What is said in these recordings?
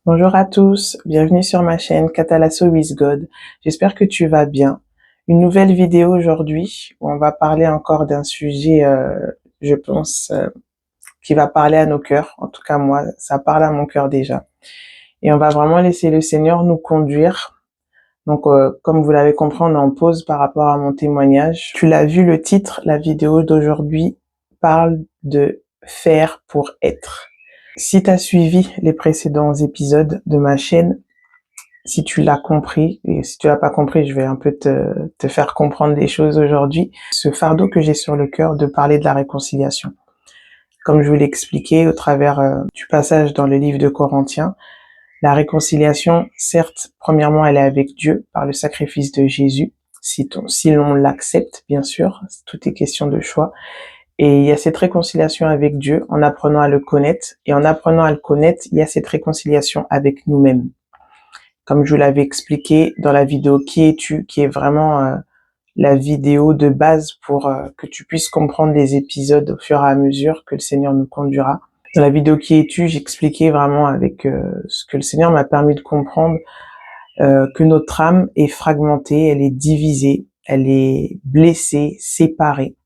Bonjour à tous, bienvenue sur ma chaîne Catalasso with God. J'espère que tu vas bien. Une nouvelle vidéo aujourd'hui où on va parler encore d'un sujet, je pense, qui va parler à nos cœurs. En tout cas, moi, ça parle à mon cœur déjà. Et on va vraiment laisser le Seigneur nous conduire. Donc, comme vous l'avez compris, on est en pause par rapport à mon témoignage. Tu l'as vu, le titre, la vidéo d'aujourd'hui parle de faire pour être. Si tu as suivi les précédents épisodes de ma chaîne, si tu l'as compris, et si tu l'as pas compris, je vais un peu te faire comprendre des choses aujourd'hui. Ce fardeau que j'ai sur le cœur de parler de la réconciliation. Comme je vous l'ai expliqué au travers du passage dans le livre de Corinthiens, la réconciliation, certes, premièrement, elle est avec Dieu par le sacrifice de Jésus, si l'on l'accepte, bien sûr, tout est question de choix. Et il y a cette réconciliation avec Dieu en apprenant à le connaître. Et en apprenant à le connaître, il y a cette réconciliation avec nous-mêmes. Comme je vous l'avais expliqué dans la vidéo Qui es-tu, qui est vraiment la vidéo de base pour que tu puisses comprendre les épisodes au fur et à mesure que le Seigneur nous conduira. Dans la vidéo Qui es-tu, j'expliquais vraiment avec ce que le Seigneur m'a permis de comprendre, que notre âme est fragmentée, elle est divisée, elle est blessée, séparée.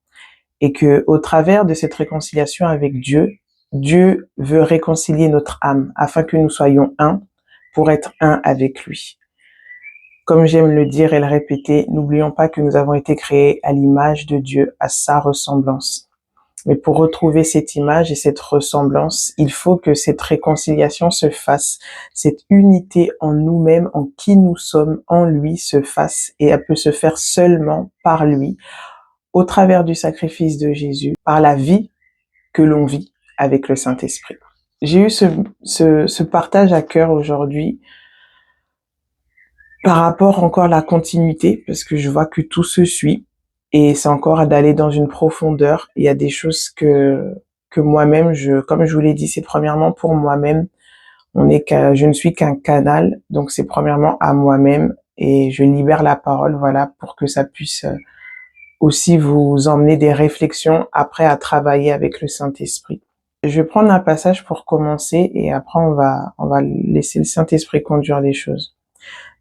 Et que au travers de cette réconciliation avec Dieu, Dieu veut réconcilier notre âme afin que nous soyons un pour être un avec lui. Comme j'aime le dire et le répéter, n'oublions pas que nous avons été créés à l'image de Dieu, à sa ressemblance. Mais pour retrouver cette image et cette ressemblance, il faut que cette réconciliation se fasse, cette unité en nous-mêmes, en qui nous sommes, en lui se fasse, et elle peut se faire seulement par lui, au travers du sacrifice de Jésus, par la vie que l'on vit avec le Saint-Esprit. J'ai eu ce partage à cœur aujourd'hui par rapport encore à la continuité, parce que je vois que tout se suit, et c'est encore d'aller dans une profondeur. Il y a des choses que moi-même, comme je vous l'ai dit, c'est premièrement pour moi-même. Je ne suis qu'un canal, donc c'est premièrement à moi-même, et je libère la parole, voilà, pour que ça puisse aussi vous emmener des réflexions après à travailler avec le Saint-Esprit. Je vais prendre un passage pour commencer, et après on va laisser le Saint-Esprit conduire les choses.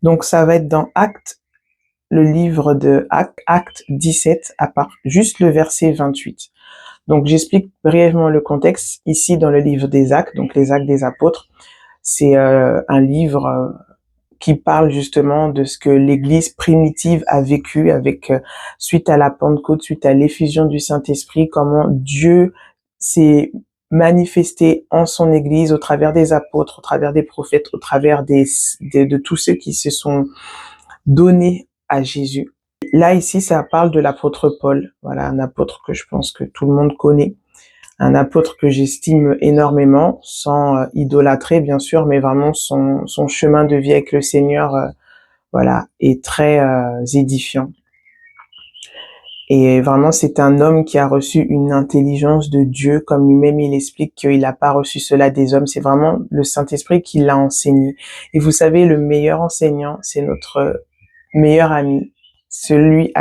Donc ça va être dans Actes, le livre de Actes 17, à part juste le verset 28. Donc j'explique brièvement le contexte. Ici dans le livre des Actes, donc les Actes des Apôtres, c'est un livre qui parle justement de ce que l'Église primitive a vécu avec suite à la Pentecôte, suite à l'effusion du Saint-Esprit, comment Dieu s'est manifesté en son Église au travers des apôtres, au travers des prophètes, au travers de tous ceux qui se sont donnés à Jésus. Là, ici, ça parle de l'apôtre Paul. Voilà, un apôtre que je pense que tout le monde connaît. Un apôtre que j'estime énormément, sans idolâtrer, bien sûr, mais vraiment son chemin de vie avec le Seigneur, voilà, est très édifiant. Et vraiment, c'est un homme qui a reçu une intelligence de Dieu, comme lui-même il explique qu'il n'a pas reçu cela des hommes. C'est vraiment le Saint-Esprit qui l'a enseigné. Et vous savez, le meilleur enseignant, c'est notre meilleur ami, celui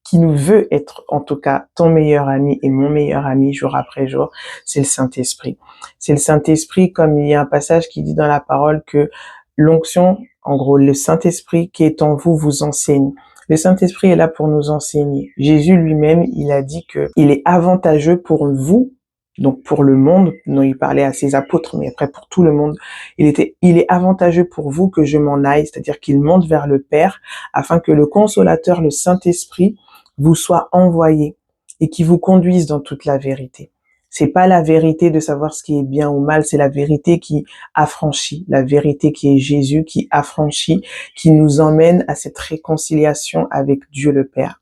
qui nous veut être, en tout cas, ton meilleur ami et mon meilleur ami jour après jour, c'est le Saint-Esprit. C'est le Saint-Esprit, comme il y a un passage qui dit dans la parole que l'onction, en gros, le Saint-Esprit qui est en vous, vous enseigne. Le Saint-Esprit est là pour nous enseigner. Jésus lui-même, il a dit que il est avantageux pour vous, donc pour le monde, dont il parlait à ses apôtres, mais après pour tout le monde, il est avantageux pour vous que je m'en aille, c'est-à-dire qu'il monte vers le Père, afin que le Consolateur, le Saint-Esprit, vous soit envoyé et qui vous conduise dans toute la vérité. C'est pas la vérité de savoir ce qui est bien ou mal, c'est la vérité qui affranchit, la vérité qui est Jésus, qui affranchit, qui nous emmène à cette réconciliation avec Dieu le Père.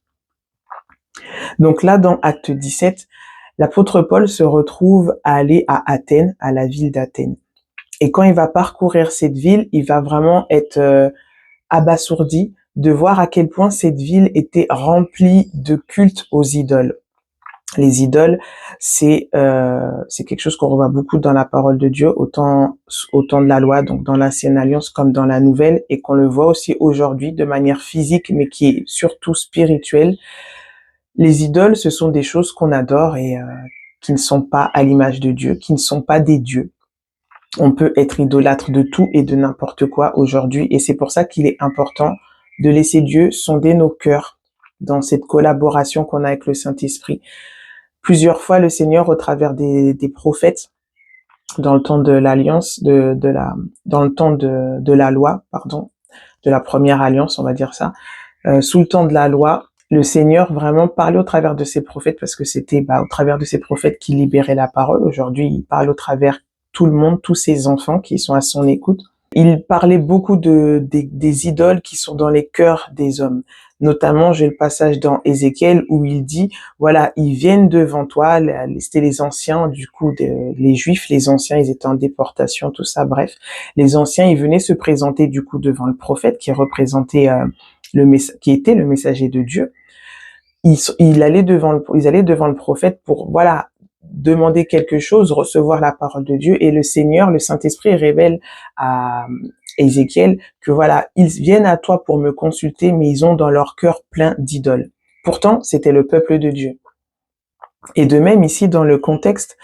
Donc là, dans Acte 17, l'apôtre Paul se retrouve à aller à Athènes, à la ville d'Athènes. Et quand il va parcourir cette ville, il va vraiment être abasourdi de voir à quel point cette ville était remplie de culte aux idoles. Les idoles, c'est quelque chose qu'on revoit beaucoup dans la parole de Dieu, autant de la loi, donc dans l'ancienne alliance comme dans la nouvelle, et qu'on le voit aussi aujourd'hui de manière physique, mais qui est surtout spirituelle. Les idoles, ce sont des choses qu'on adore et qui ne sont pas à l'image de Dieu, qui ne sont pas des dieux. On peut être idolâtre de tout et de n'importe quoi aujourd'hui, et c'est pour ça qu'il est important de laisser Dieu sonder nos cœurs dans cette collaboration qu'on a avec le Saint-Esprit. Plusieurs fois, le Seigneur, au travers des prophètes, dans le temps de l'alliance, dans le temps de la loi, pardon, de la première alliance, on va dire ça, sous le temps de la loi, le Seigneur vraiment parlait au travers de ses prophètes, parce que c'était au travers de ses prophètes qu'il libérait la parole. Aujourd'hui, il parle au travers tout le monde, tous ses enfants qui sont à son écoute. Il parlait beaucoup des idoles qui sont dans les cœurs des hommes. Notamment, j'ai le passage dans Ézéchiel où il dit, voilà, ils viennent devant toi, c'était les anciens, du coup, les Juifs, les anciens, ils étaient en déportation, tout ça, bref. Les anciens, ils venaient se présenter, du coup, devant le prophète qui représentait qui était le messager de Dieu. Ils allaient devant le prophète pour, voilà, demander quelque chose, recevoir la parole de Dieu, et le Seigneur, le Saint-Esprit révèle à Ézéchiel que voilà, ils viennent à toi pour me consulter, mais ils ont dans leur cœur plein d'idoles. Pourtant, c'était le peuple de Dieu. Et de même, ici, dans le contexte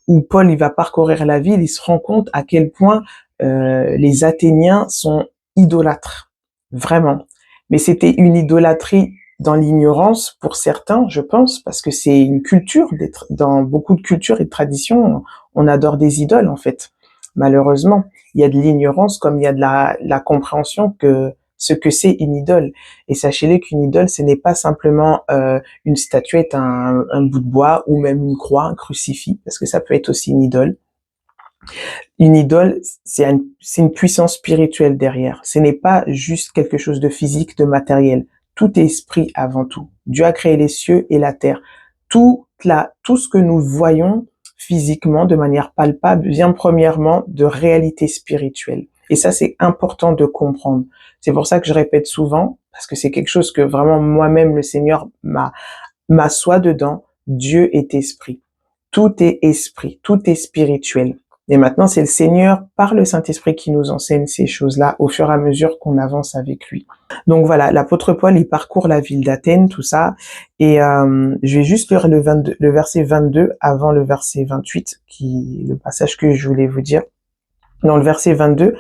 où Paul il va parcourir la ville, il se rend compte à quel point les Athéniens sont idolâtres, vraiment. Mais c'était une idolâtrie dans l'ignorance pour certains, je pense, parce que c'est une culture, dans beaucoup de cultures et de traditions, on adore des idoles en fait. Malheureusement, il y a de l'ignorance comme il y a de la compréhension que ce que c'est une idole. Et sachez-le qu'une idole, ce n'est pas simplement une statuette, un bout de bois ou même une croix, un crucifix, parce que ça peut être aussi une idole. Une idole, c'est une puissance spirituelle derrière. Ce n'est pas juste quelque chose de physique, de matériel. Tout est esprit avant tout. Dieu a créé les cieux et la terre. Tout ce que nous voyons physiquement, de manière palpable, vient premièrement de réalité spirituelle. Et ça, c'est important de comprendre. C'est pour ça que je répète souvent, parce que c'est quelque chose que vraiment moi-même, le Seigneur m'assoit dedans. Dieu est esprit. Tout est esprit, tout est spirituel. Et maintenant, c'est le Seigneur, par le Saint-Esprit, qui nous enseigne ces choses-là au fur et à mesure qu'on avance avec lui. Donc voilà, l'apôtre Paul, il parcourt la ville d'Athènes, tout ça. Et je vais juste lire le verset 22 avant le verset 28, qui est le passage que je voulais vous dire. Dans le verset 22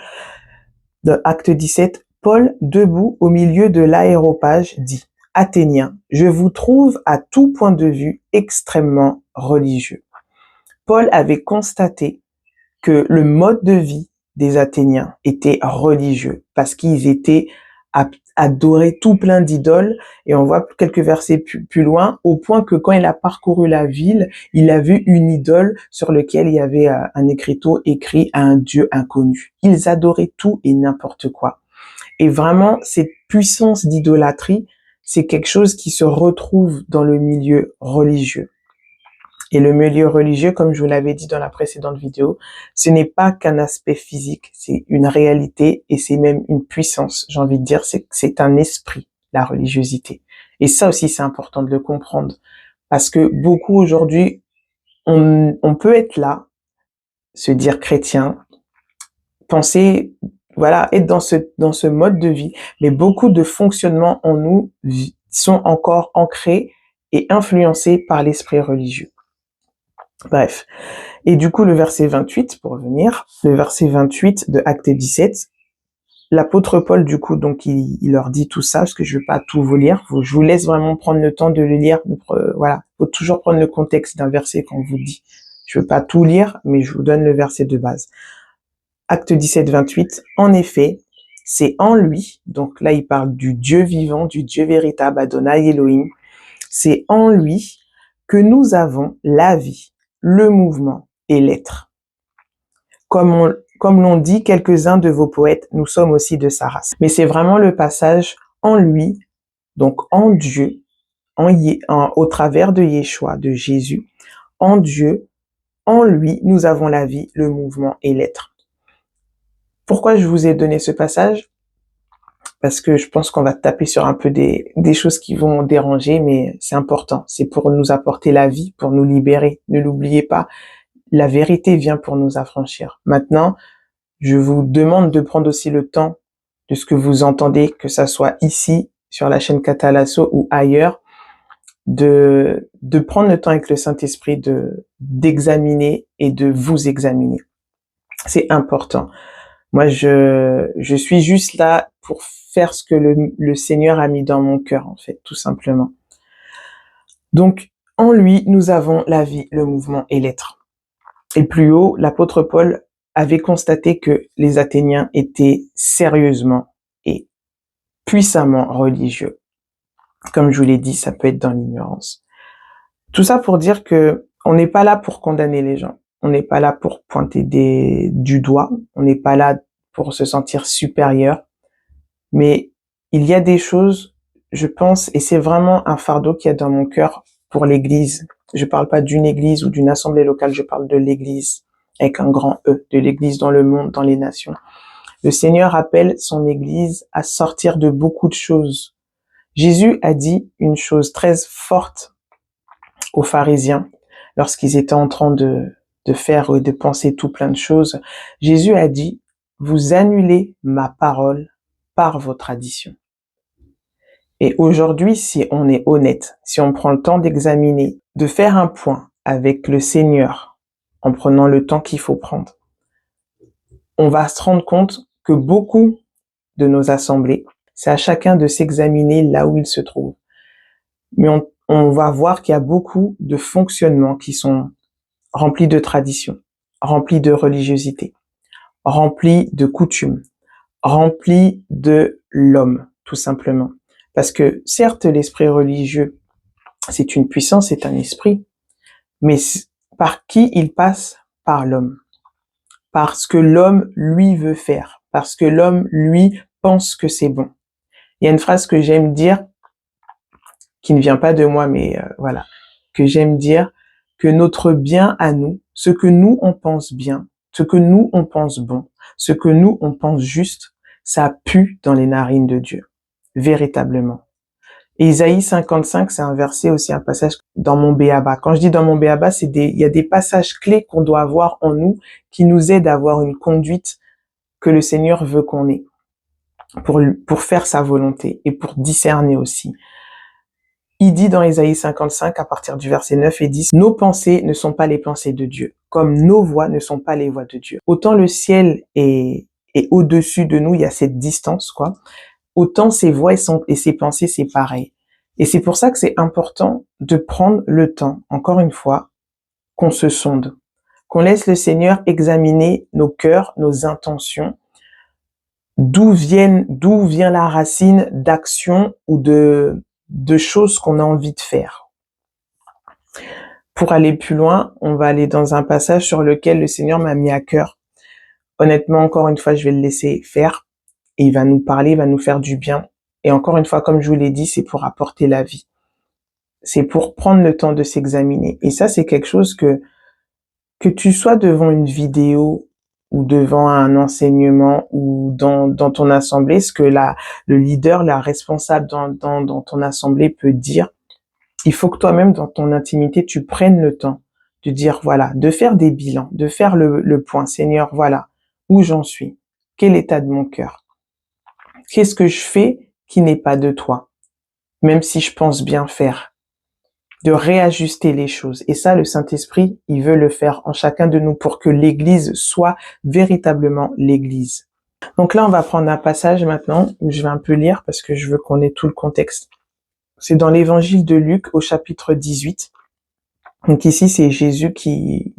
de Acte 17, Paul, debout au milieu de l'aréopage, dit: Athéniens, je vous trouve à tout point de vue extrêmement religieux. Paul avait constaté que le mode de vie des Athéniens était religieux, parce qu'ils étaient adorés tout plein d'idoles, et on voit quelques versets plus loin, au point que quand il a parcouru la ville, il a vu une idole sur laquelle il y avait un écriteau écrit à un Dieu inconnu. Ils adoraient tout et n'importe quoi. Et vraiment, cette puissance d'idolâtrie, c'est quelque chose qui se retrouve dans le milieu religieux. Et le milieu religieux, comme je vous l'avais dit dans la précédente vidéo, ce n'est pas qu'un aspect physique, c'est une réalité et c'est même une puissance. J'ai envie de dire, c'est un esprit, la religiosité. Et ça aussi, c'est important de le comprendre. Parce que beaucoup aujourd'hui, on peut être là, se dire chrétien, penser, voilà, être dans ce mode de vie, mais beaucoup de fonctionnements en nous sont encore ancrés et influencés par l'esprit religieux. Bref. Et du coup, le verset 28, pour revenir, le verset 28 de Acte 17, l'apôtre Paul, du coup, donc, il leur dit tout ça, parce que je vais pas tout vous lire. Je vous laisse vraiment prendre le temps de le lire. Voilà. Faut toujours prendre le contexte d'un verset qu'on vous dit. Je veux pas tout lire, mais je vous donne le verset de base. Acte 17, 28. En effet, c'est en lui, donc là, il parle du Dieu vivant, du Dieu véritable, Adonai Elohim. C'est en lui que nous avons la vie, le mouvement et l'être. Comme l'ont dit quelques-uns de vos poètes, nous sommes aussi de sa race. Mais c'est vraiment le passage en lui, donc en Dieu, au travers de Yeshua, de Jésus, en Dieu, en lui, nous avons la vie, le mouvement et l'être. Pourquoi je vous ai donné ce passage? Parce que je pense qu'on va taper sur un peu des choses qui vont déranger, mais c'est important. C'est pour nous apporter la vie, pour nous libérer. Ne l'oubliez pas. La vérité vient pour nous affranchir. Maintenant, je vous demande de prendre aussi le temps de ce que vous entendez, que ça soit ici, sur la chaîne Catalasso ou ailleurs, de prendre le temps avec le Saint-Esprit d'examiner et de vous examiner. C'est important. Moi, je suis juste là pour faire ce que le Seigneur a mis dans mon cœur, en fait, tout simplement. Donc, en lui, nous avons la vie, le mouvement et l'être. Et plus haut, l'apôtre Paul avait constaté que les Athéniens étaient sérieusement et puissamment religieux. Comme je vous l'ai dit, ça peut être dans l'ignorance. Tout ça pour dire que on n'est pas là pour condamner les gens. On n'est pas là pour pointer du doigt. On n'est pas là pour se sentir supérieur. Mais il y a des choses, je pense, et c'est vraiment un fardeau qu'il y a dans mon cœur pour l'Église. Je parle pas d'une église ou d'une assemblée locale, je parle de l'Église, avec un grand E, de l'Église dans le monde, dans les nations. Le Seigneur appelle son Église à sortir de beaucoup de choses. Jésus a dit une chose très forte aux pharisiens lorsqu'ils étaient en train de faire et de penser tout plein de choses. Jésus a dit, vous annulez ma parole par vos traditions. Et aujourd'hui, si on est honnête, si on prend le temps d'examiner, de faire un point avec le Seigneur, en prenant le temps qu'il faut prendre, on va se rendre compte que beaucoup de nos assemblées, c'est à chacun de s'examiner là où il se trouve. Mais on va voir qu'il y a beaucoup de fonctionnements qui sont remplis de traditions, remplis de religiosité, remplis de coutumes, remplis de l'homme, tout simplement. Parce que certes, l'esprit religieux, c'est une puissance, c'est un esprit, mais par qui il passe? Par l'homme. Parce que l'homme, lui, veut faire. Parce que l'homme, lui, pense que c'est bon. Il y a une phrase que j'aime dire, qui ne vient pas de moi, mais voilà, que j'aime dire, que notre bien à nous, ce que nous on pense bien, ce que nous on pense bon, ce que nous on pense juste, ça pue dans les narines de Dieu, véritablement. Et Isaïe 55, c'est un verset aussi, un passage dans mon béaba. Quand je dis dans mon béaba, il y a des passages clés qu'on doit avoir en nous qui nous aident à avoir une conduite que le Seigneur veut qu'on ait pour faire sa volonté et pour discerner aussi. Il dit dans Isaïe 55, à partir du verset 9 et 10, « Nos pensées ne sont pas les pensées de Dieu, comme nos voix ne sont pas les voix de Dieu. » Autant le ciel est au-dessus de nous, il y a cette distance, quoi. Autant ses voix et ses pensées, c'est pareil. Et c'est pour ça que c'est important de prendre le temps, encore une fois, qu'on se sonde, qu'on laisse le Seigneur examiner nos cœurs, nos intentions, d'où vient la racine d'action ou de choses qu'on a envie de faire. Pour aller plus loin, on va aller dans un passage sur lequel le Seigneur m'a mis à cœur. Honnêtement, encore une fois, je vais le laisser faire. Et il va nous parler, il va nous faire du bien. Et encore une fois, comme je vous l'ai dit, c'est pour apporter la vie. C'est pour prendre le temps de s'examiner. Et ça, c'est quelque chose que tu sois devant une vidéo ou devant un enseignement ou dans ton assemblée, ce que le leader, la responsable dans ton assemblée peut dire, il faut que toi-même, dans ton intimité, tu prennes le temps de dire, voilà, de faire des bilans, de faire le point. Seigneur, voilà, où j'en suis? Quel état de mon cœur? Qu'est-ce que je fais qui n'est pas de toi? Même si je pense bien faire. De réajuster les choses. Et ça, le Saint-Esprit, il veut le faire en chacun de nous pour que l'Église soit véritablement l'Église. Donc là, on va prendre un passage maintenant où je vais un peu lire parce que je veux qu'on ait tout le contexte. C'est dans l'évangile de Luc au chapitre 18. Donc ici, c'est Jésus qui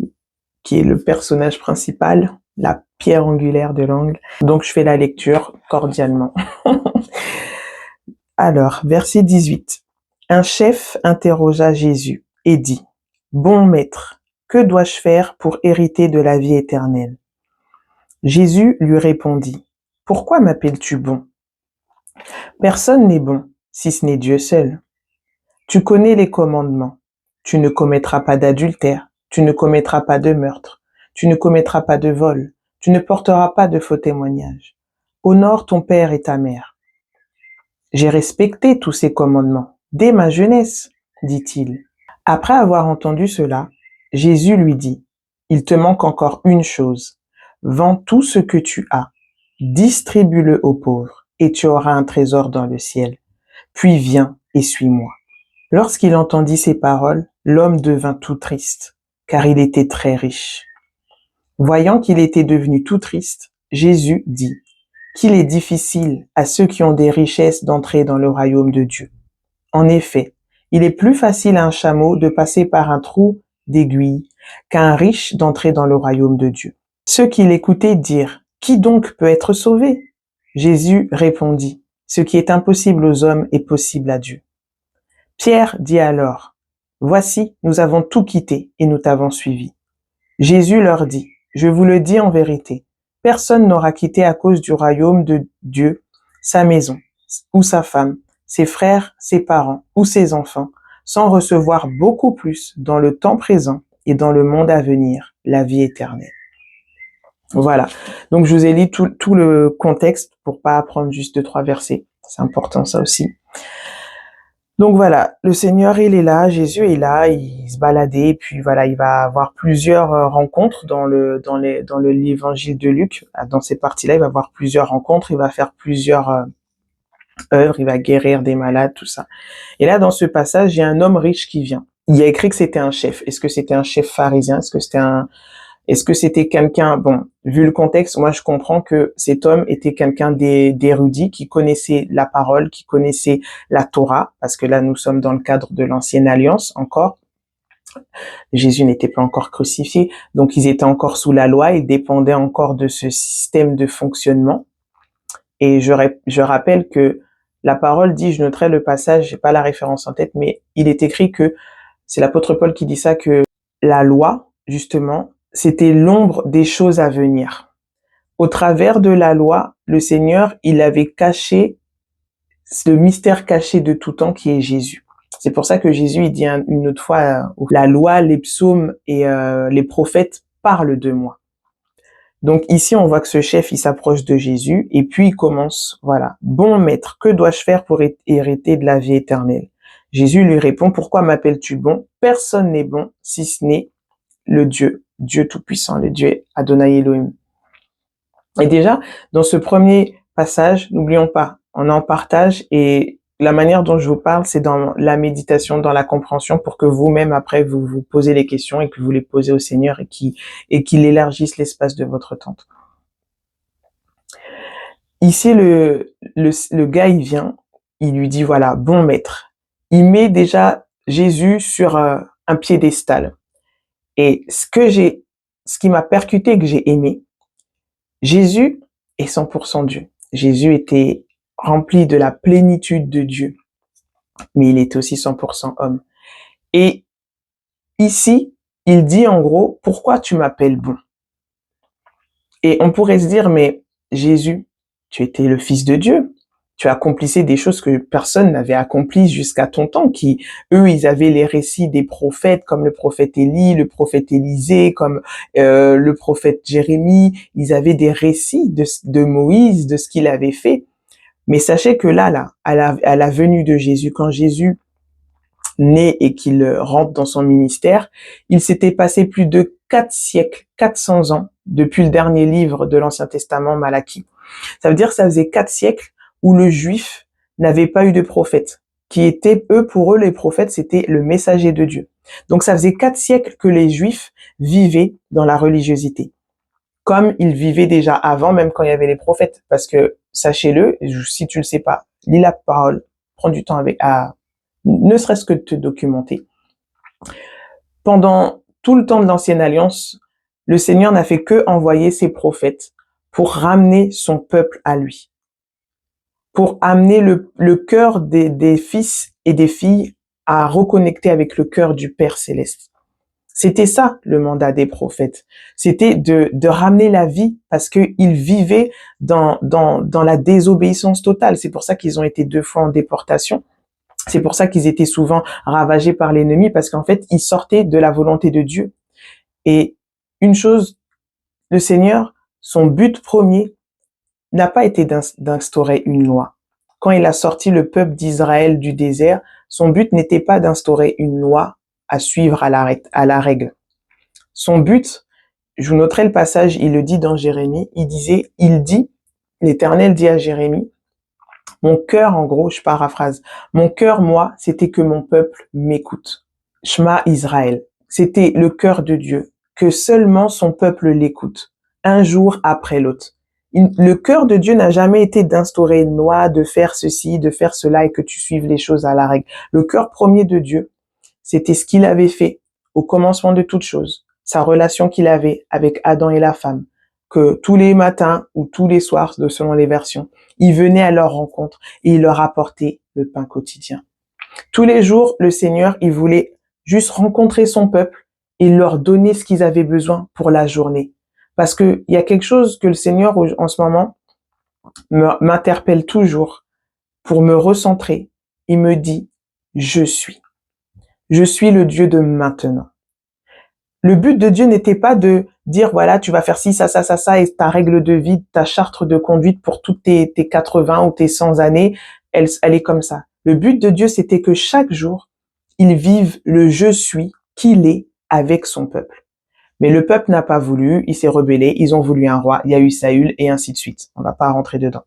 est le personnage principal, la pierre angulaire de l'angle. Donc je fais la lecture cordialement. Alors, verset 18. Un chef interrogea Jésus et dit, « Bon maître, que dois-je faire pour hériter de la vie éternelle ?» Jésus lui répondit, « Pourquoi m'appelles-tu bon? Personne n'est bon, si ce n'est Dieu seul. Tu connais les commandements. Tu ne commettras pas d'adultère, tu ne commettras pas de meurtre, tu ne commettras pas de vol, tu ne porteras pas de faux témoignages. Honore ton père et ta mère. » J'ai respecté tous ces commandements dès ma jeunesse, dit-il. Après avoir entendu cela, Jésus lui dit, « Il te manque encore une chose. Vends tout ce que tu as, distribue-le aux pauvres, et tu auras un trésor dans le ciel. Puis viens et suis-moi. » Lorsqu'il entendit ces paroles, l'homme devint tout triste, car il était très riche. Voyant qu'il était devenu tout triste, Jésus dit qu'il est difficile à ceux qui ont des richesses d'entrer dans le royaume de Dieu. En effet, il est plus facile à un chameau de passer par un trou d'aiguille qu'à un riche d'entrer dans le royaume de Dieu. Ceux qui l'écoutaient dirent, qui donc peut être sauvé? Jésus répondit, ce qui est impossible aux hommes est possible à Dieu. Pierre dit alors, voici, nous avons tout quitté et nous t'avons suivi. Jésus leur dit, je vous le dis en vérité, personne n'aura quitté à cause du royaume de Dieu sa maison, ou sa femme, ses frères, ses parents, ou ses enfants, sans recevoir beaucoup plus dans le temps présent et dans le monde à venir, la vie éternelle. Voilà. Donc, je vous ai lu tout le contexte pour pas apprendre juste 2-3 versets. C'est important, ça aussi. Donc voilà, le Seigneur, il est là, Jésus est là, il se baladait, et puis voilà, il va avoir plusieurs rencontres dans l'évangile de Luc. Dans ces parties-là, il va avoir plusieurs rencontres, il va faire plusieurs œuvres, il va guérir des malades, tout ça. Et là, dans ce passage, il y a un homme riche qui vient. Il y a écrit que c'était un chef. Est-ce que c'était un chef pharisien? Est-ce que c'était quelqu'un, bon, vu le contexte, moi je comprends que cet homme était quelqu'un d'érudit, qui connaissait la parole, qui connaissait la Torah, parce que là nous sommes dans le cadre de l'ancienne alliance encore. Jésus n'était pas encore crucifié, donc ils étaient encore sous la loi, ils dépendaient encore de ce système de fonctionnement. Et je rappelle que la parole dit, je noterai le passage, j'ai pas la référence en tête, mais il est écrit que, c'est l'apôtre Paul qui dit ça, que la loi, justement, c'était l'ombre des choses à venir. Au travers de la loi, le Seigneur, il avait caché le mystère caché de tout temps qui est Jésus. C'est pour ça que Jésus, il dit une autre fois, la loi, les psaumes et les prophètes parlent de moi. Donc ici, on voit que ce chef, il s'approche de Jésus et puis il commence, voilà, bon maître, que dois-je faire pour hériter de la vie éternelle? Jésus lui répond, pourquoi m'appelles-tu bon? Personne n'est bon si ce n'est le Dieu Tout-Puissant, le Dieu Adonai Elohim. Et déjà, dans ce premier passage, n'oublions pas, on en partage et la manière dont je vous parle, c'est dans la méditation, dans la compréhension pour que vous-même, après, vous vous posez les questions et que vous les posez au Seigneur et qu'il élargisse l'espace de votre tente. Ici, le gars, il vient, il lui dit, voilà, bon maître. Il met déjà Jésus sur un piédestal. Et ce qui m'a percuté, que j'ai aimé, Jésus est 100% Dieu. Jésus était rempli de la plénitude de Dieu, mais il était aussi 100% homme. Et ici, il dit en gros, pourquoi tu m'appelles bon? Et on pourrait se dire, mais Jésus, tu étais le Fils de Dieu. Tu accomplissais des choses que personne n'avait accomplies jusqu'à ton temps, qui, eux, ils avaient les récits des prophètes, comme le prophète Élie, le prophète Élisée, comme le prophète Jérémie. Ils avaient des récits de Moïse, de ce qu'il avait fait. Mais sachez que là, à la venue de Jésus, quand Jésus naît et qu'il rentre dans son ministère, il s'était passé plus de 4 siècles, 400 ans, depuis le dernier livre de l'Ancien Testament, Malachie. Ça veut dire que ça faisait 4 siècles où le juif n'avait pas eu de prophète, qui étaient, pour eux, les prophètes, c'était le messager de Dieu. Donc ça faisait 4 siècles que les juifs vivaient dans la religiosité, comme ils vivaient déjà avant, même quand il y avait les prophètes. Parce que, sachez-le, si tu le sais pas, lis la parole, prends du temps ne serait-ce que de te documenter. Pendant tout le temps de l'Ancienne Alliance, le Seigneur n'a fait que envoyer ses prophètes pour ramener son peuple à lui, pour amener le cœur des fils et des filles à reconnecter avec le cœur du Père Céleste. C'était ça le mandat des prophètes. C'était de ramener la vie parce qu'ils vivaient dans la désobéissance totale. C'est pour ça qu'ils ont été 2 fois en déportation. C'est pour ça qu'ils étaient souvent ravagés par l'ennemi parce qu'en fait, ils sortaient de la volonté de Dieu. Et une chose, le Seigneur, son but premier n'a pas été d'instaurer une loi. Quand il a sorti le peuple d'Israël du désert, son but n'était pas d'instaurer une loi à suivre à la règle. Son but, je vous noterai le passage, il le dit dans Jérémie, l'Éternel dit à Jérémie, mon cœur, en gros, je paraphrase, mon cœur, moi, c'était que mon peuple m'écoute. Shema Israël. C'était le cœur de Dieu. que seulement son peuple l'écoute, un jour après l'autre. Le cœur de Dieu n'a jamais été d'instaurer une loi, de faire ceci, de faire cela et que tu suives les choses à la règle. Le cœur premier de Dieu, c'était ce qu'il avait fait au commencement de toutes choses, sa relation qu'il avait avec Adam et la femme, que tous les matins ou tous les soirs, selon les versions, il venait à leur rencontre et il leur apportait le pain quotidien. Tous les jours, le Seigneur, il voulait juste rencontrer son peuple et leur donner ce qu'ils avaient besoin pour la journée. Parce que il y a quelque chose que le Seigneur, en ce moment, m'interpelle toujours pour me recentrer. Il me dit, je suis. Je suis le Dieu de maintenant. Le but de Dieu n'était pas de dire, voilà, tu vas faire ci, ça, et ta règle de vie, ta charte de conduite pour toutes tes 80 ou tes 100 années, elle est comme ça. Le but de Dieu, c'était que chaque jour, il vive le je suis qu'il est avec son peuple. Mais le peuple n'a pas voulu, il s'est rebellé, ils ont voulu un roi, il y a eu Saül et ainsi de suite. On va pas rentrer dedans.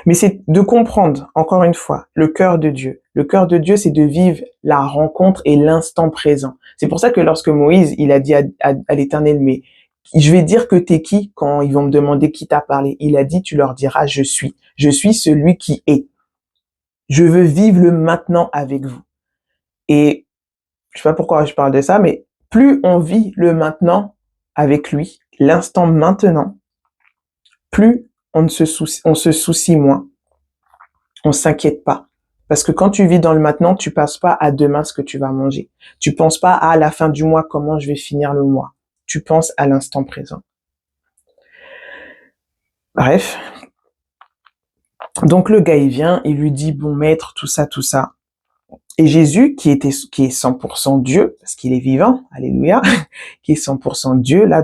Mais c'est de comprendre, encore une fois, le cœur de Dieu. Le cœur de Dieu, c'est de vivre la rencontre et l'instant présent. C'est pour ça que lorsque Moïse, il a dit à l'Éternel, mais je vais dire que t'es qui quand ils vont me demander qui t'a parlé. Il a dit, tu leur diras, je suis. Je suis celui qui est. Je veux vivre le maintenant avec vous. Et je sais pas pourquoi je parle de ça, mais plus on vit le maintenant avec lui, l'instant maintenant, plus on se soucie moins, on s'inquiète pas. Parce que quand tu vis dans le maintenant, tu penses pas à demain ce que tu vas manger. Tu penses pas à la fin du mois comment je vais finir le mois. Tu penses à l'instant présent. Bref. Donc le gars il vient, il lui dit bon maître, tout ça. Et Jésus qui est 100% Dieu parce qu'il est vivant, alléluia, qui est 100% Dieu là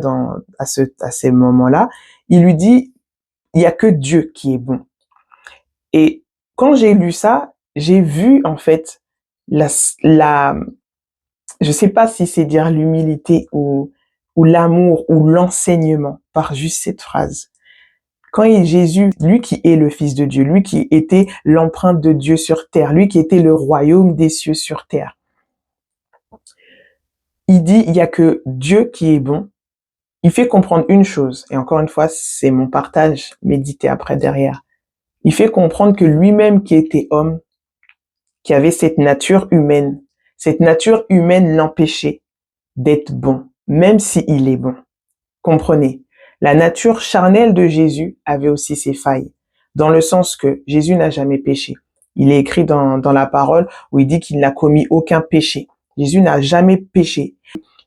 à ces moments-là, il lui dit il y a que Dieu qui est bon. Et quand j'ai lu ça, j'ai vu en fait je sais pas si c'est dire l'humilité ou l'amour ou l'enseignement par juste cette phrase. Quand Jésus, lui qui est le Fils de Dieu, lui qui était l'empreinte de Dieu sur terre, lui qui était le royaume des cieux sur terre, il dit il y a que Dieu qui est bon. Il fait comprendre une chose, et encore une fois, c'est mon partage, méditer après derrière. Il fait comprendre que lui-même qui était homme, qui avait cette nature humaine l'empêchait d'être bon, même s'il est bon. Comprenez, la nature charnelle de Jésus avait aussi ses failles, dans le sens que Jésus n'a jamais péché. Il est écrit dans la parole où il dit qu'il n'a commis aucun péché. Jésus n'a jamais péché.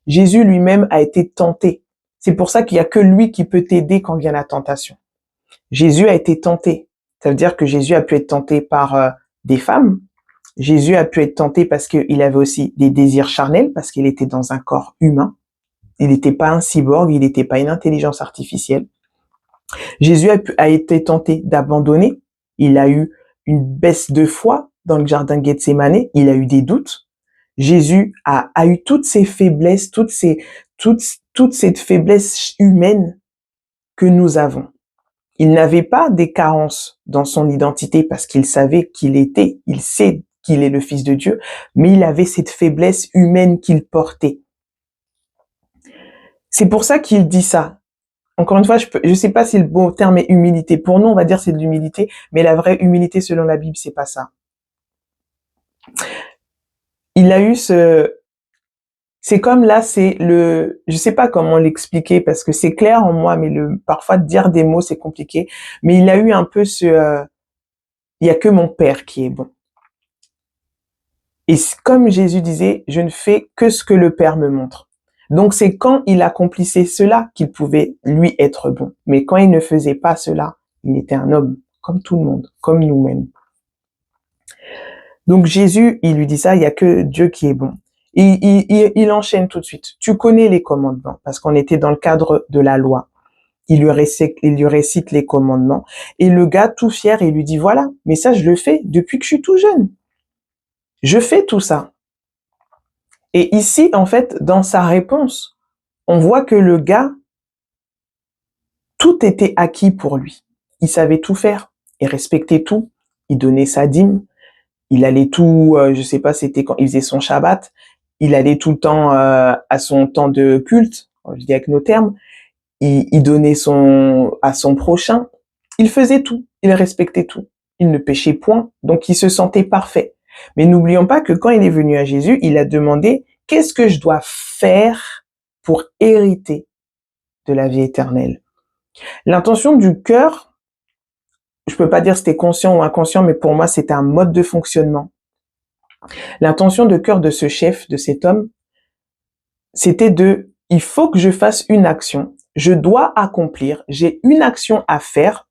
Jésus lui-même a été tenté. C'est pour ça qu'il n'y a que lui qui peut t'aider quand vient la tentation. Jésus a été tenté. Ça veut dire que Jésus a pu être tenté par des femmes. Jésus a pu être tenté parce qu'il avait aussi des désirs charnels, parce qu'il était dans un corps humain. Il n'était pas un cyborg, il n'était pas une intelligence artificielle. Jésus a été tenté d'abandonner. Il a eu une baisse de foi dans le jardin de Gethsémane. Il a eu des doutes. Jésus a eu toutes ces faiblesses, toute cette faiblesse humaine que nous avons. Il n'avait pas des carences dans son identité parce qu'il savait il sait qu'il est le Fils de Dieu, mais il avait cette faiblesse humaine qu'il portait. C'est pour ça qu'il dit ça. Encore une fois, je sais pas si le bon terme est humilité. Pour nous, on va dire c'est de l'humilité, mais la vraie humilité selon la Bible, c'est pas ça. Il a eu c'est comme là, je sais pas comment l'expliquer parce que c'est clair en moi, mais parfois dire des mots c'est compliqué. Mais il a eu un peu il y a que mon Père qui est bon. Et comme Jésus disait, je ne fais que ce que le Père me montre. Donc c'est quand il accomplissait cela qu'il pouvait lui être bon. Mais quand il ne faisait pas cela, il était un homme comme tout le monde, comme nous-mêmes. Donc Jésus, il lui dit ça, il y a que Dieu qui est bon. Il enchaîne tout de suite. Tu connais les commandements parce qu'on était dans le cadre de la loi. Il lui récite les commandements et le gars tout fier, il lui dit voilà, mais ça je le fais depuis que je suis tout jeune. Je fais tout ça. Et ici, en fait, dans sa réponse, on voit que le gars, tout était acquis pour lui. Il savait tout faire, il respectait tout, il donnait sa dîme, il allait tout, je sais pas, c'était quand il faisait son Shabbat, il allait tout le temps à son temps de culte, je dis avec nos termes, il donnait à son prochain, il faisait tout, il respectait tout, il ne péchait point, donc il se sentait parfait. Mais n'oublions pas que quand il est venu à Jésus, il a demandé « Qu'est-ce que je dois faire pour hériter de la vie éternelle ?» L'intention du cœur, je peux pas dire c'était conscient ou inconscient, mais pour moi c'était un mode de fonctionnement. L'intention de cœur de ce chef, de cet homme, c'était il faut que je fasse une action, je dois accomplir, j'ai une action à faire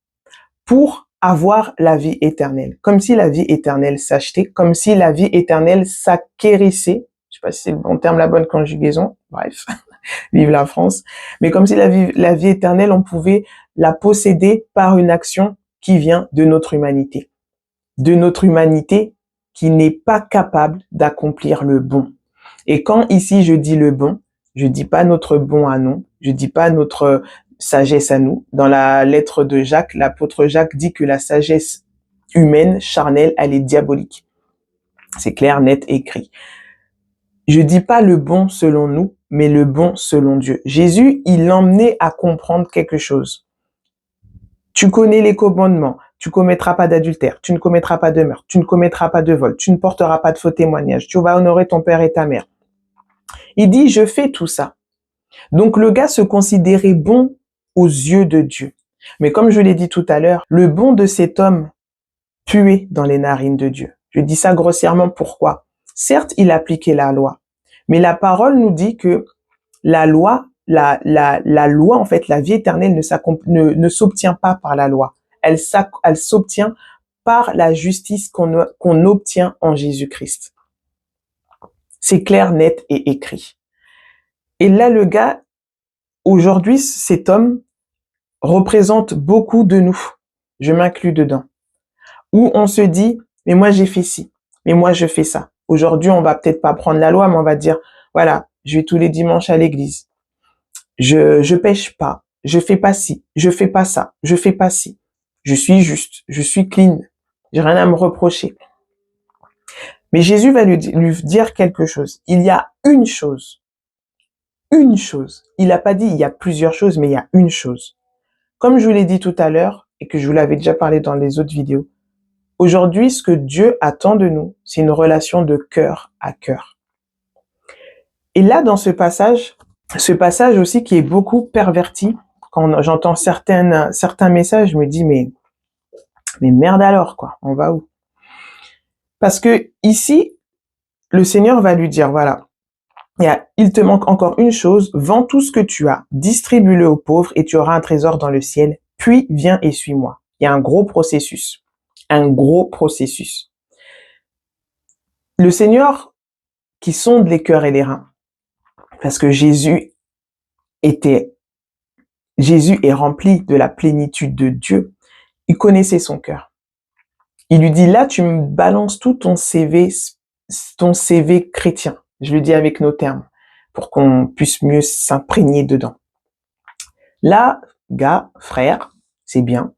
pour avoir la vie éternelle. Comme si la vie éternelle s'achetait, comme si la vie éternelle s'acquérissait. Je sais pas si c'est le bon terme, la bonne conjugaison. Bref, vive la France. Mais comme si la vie éternelle, on pouvait la posséder par une action qui vient de notre humanité. De notre humanité qui n'est pas capable d'accomplir le bon. Et quand ici je dis le bon, je dis pas notre bon à nous, je dis pas notre sagesse à nous. Dans la lettre de Jacques, l'apôtre Jacques dit que la sagesse humaine, charnelle, elle est diabolique. C'est clair, net, écrit. Je dis pas le bon selon nous, mais le bon selon Dieu. Jésus, il l'emmenait à comprendre quelque chose. Tu connais les commandements. Tu commettras pas d'adultère, tu ne commettras pas de meurtre, tu ne commettras pas de vol, tu ne porteras pas de faux témoignages, tu vas honorer ton père et ta mère. Il dit, je fais tout ça. Donc le gars se considérait bon aux yeux de Dieu. Mais comme je l'ai dit tout à l'heure, le bon de cet homme puait dans les narines de Dieu. Je dis ça grossièrement, pourquoi? Certes, il appliquait la loi, mais la parole nous dit que la loi, en fait, la vie éternelle ne s'obtient pas par la loi. Elle s'obtient par la justice qu'on obtient en Jésus-Christ. C'est clair, net et écrit. Et là, le gars, aujourd'hui, cet homme représente beaucoup de nous. Je m'inclus dedans. Où on se dit, mais moi j'ai fait ci, mais moi je fais ça. Aujourd'hui, on va peut-être pas prendre la loi, mais on va dire, voilà, je vais tous les dimanches à l'église. Je pêche pas, je fais pas ci, je fais pas ça, je fais pas ci. Je suis juste, je suis clean, j'ai rien à me reprocher. Mais Jésus va lui dire quelque chose. Il y a une chose. Une chose. Il n'a pas dit il y a plusieurs choses, mais il y a une chose. Comme je vous l'ai dit tout à l'heure, et que je vous l'avais déjà parlé dans les autres vidéos, aujourd'hui, ce que Dieu attend de nous, c'est une relation de cœur à cœur. Et là, dans ce passage aussi qui est beaucoup perverti, quand j'entends certains messages, je me dis, mais merde alors, quoi, on va où? Parce que ici, le Seigneur va lui dire, voilà, il te manque encore une chose, vends tout ce que tu as, distribue-le aux pauvres et tu auras un trésor dans le ciel, puis viens et suis-moi. Il y a un gros processus. Un gros processus. Le Seigneur qui sonde les cœurs et les reins, parce que Jésus est rempli de la plénitude de Dieu, il connaissait son cœur. Il lui dit, là, tu me balances tout ton CV chrétien. Je le dis avec nos termes, pour qu'on puisse mieux s'imprégner dedans. Là, gars, frère, c'est bien.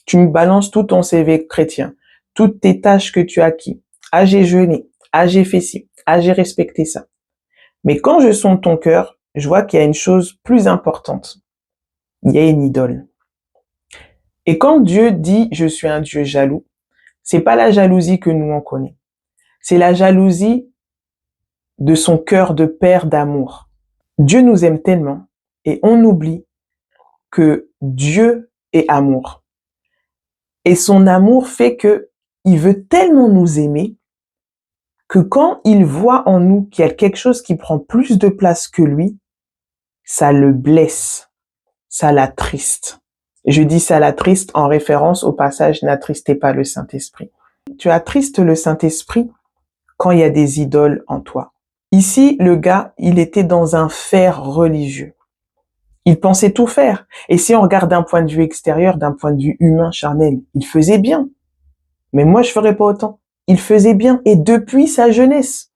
Tu me balances tout ton CV chrétien, toutes tes tâches que tu as acquis. Ah, j'ai jeûné. Ah, j'ai fait ci. Ah, j'ai respecté ça. Mais quand je sonde ton cœur, je vois qu'il y a une chose plus importante. Il y a une idole. Et quand Dieu dit « je suis un Dieu jaloux », c'est pas la jalousie que nous on connaît. C'est la jalousie de son cœur de père d'amour. Dieu nous aime tellement et on oublie que Dieu est amour. Et son amour fait que il veut tellement nous aimer que quand il voit en nous qu'il y a quelque chose qui prend plus de place que lui, ça le blesse, ça l'attriste. Je dis ça l'attriste en référence au passage « N'attristez pas le Saint-Esprit ». Tu attristes le Saint-Esprit quand il y a des idoles en toi. Ici, le gars, il était dans un faire religieux. Il pensait tout faire. Et si on regarde d'un point de vue extérieur, d'un point de vue humain, charnel, il faisait bien. Mais moi, je ferais pas autant. Il faisait bien, et depuis sa jeunesse.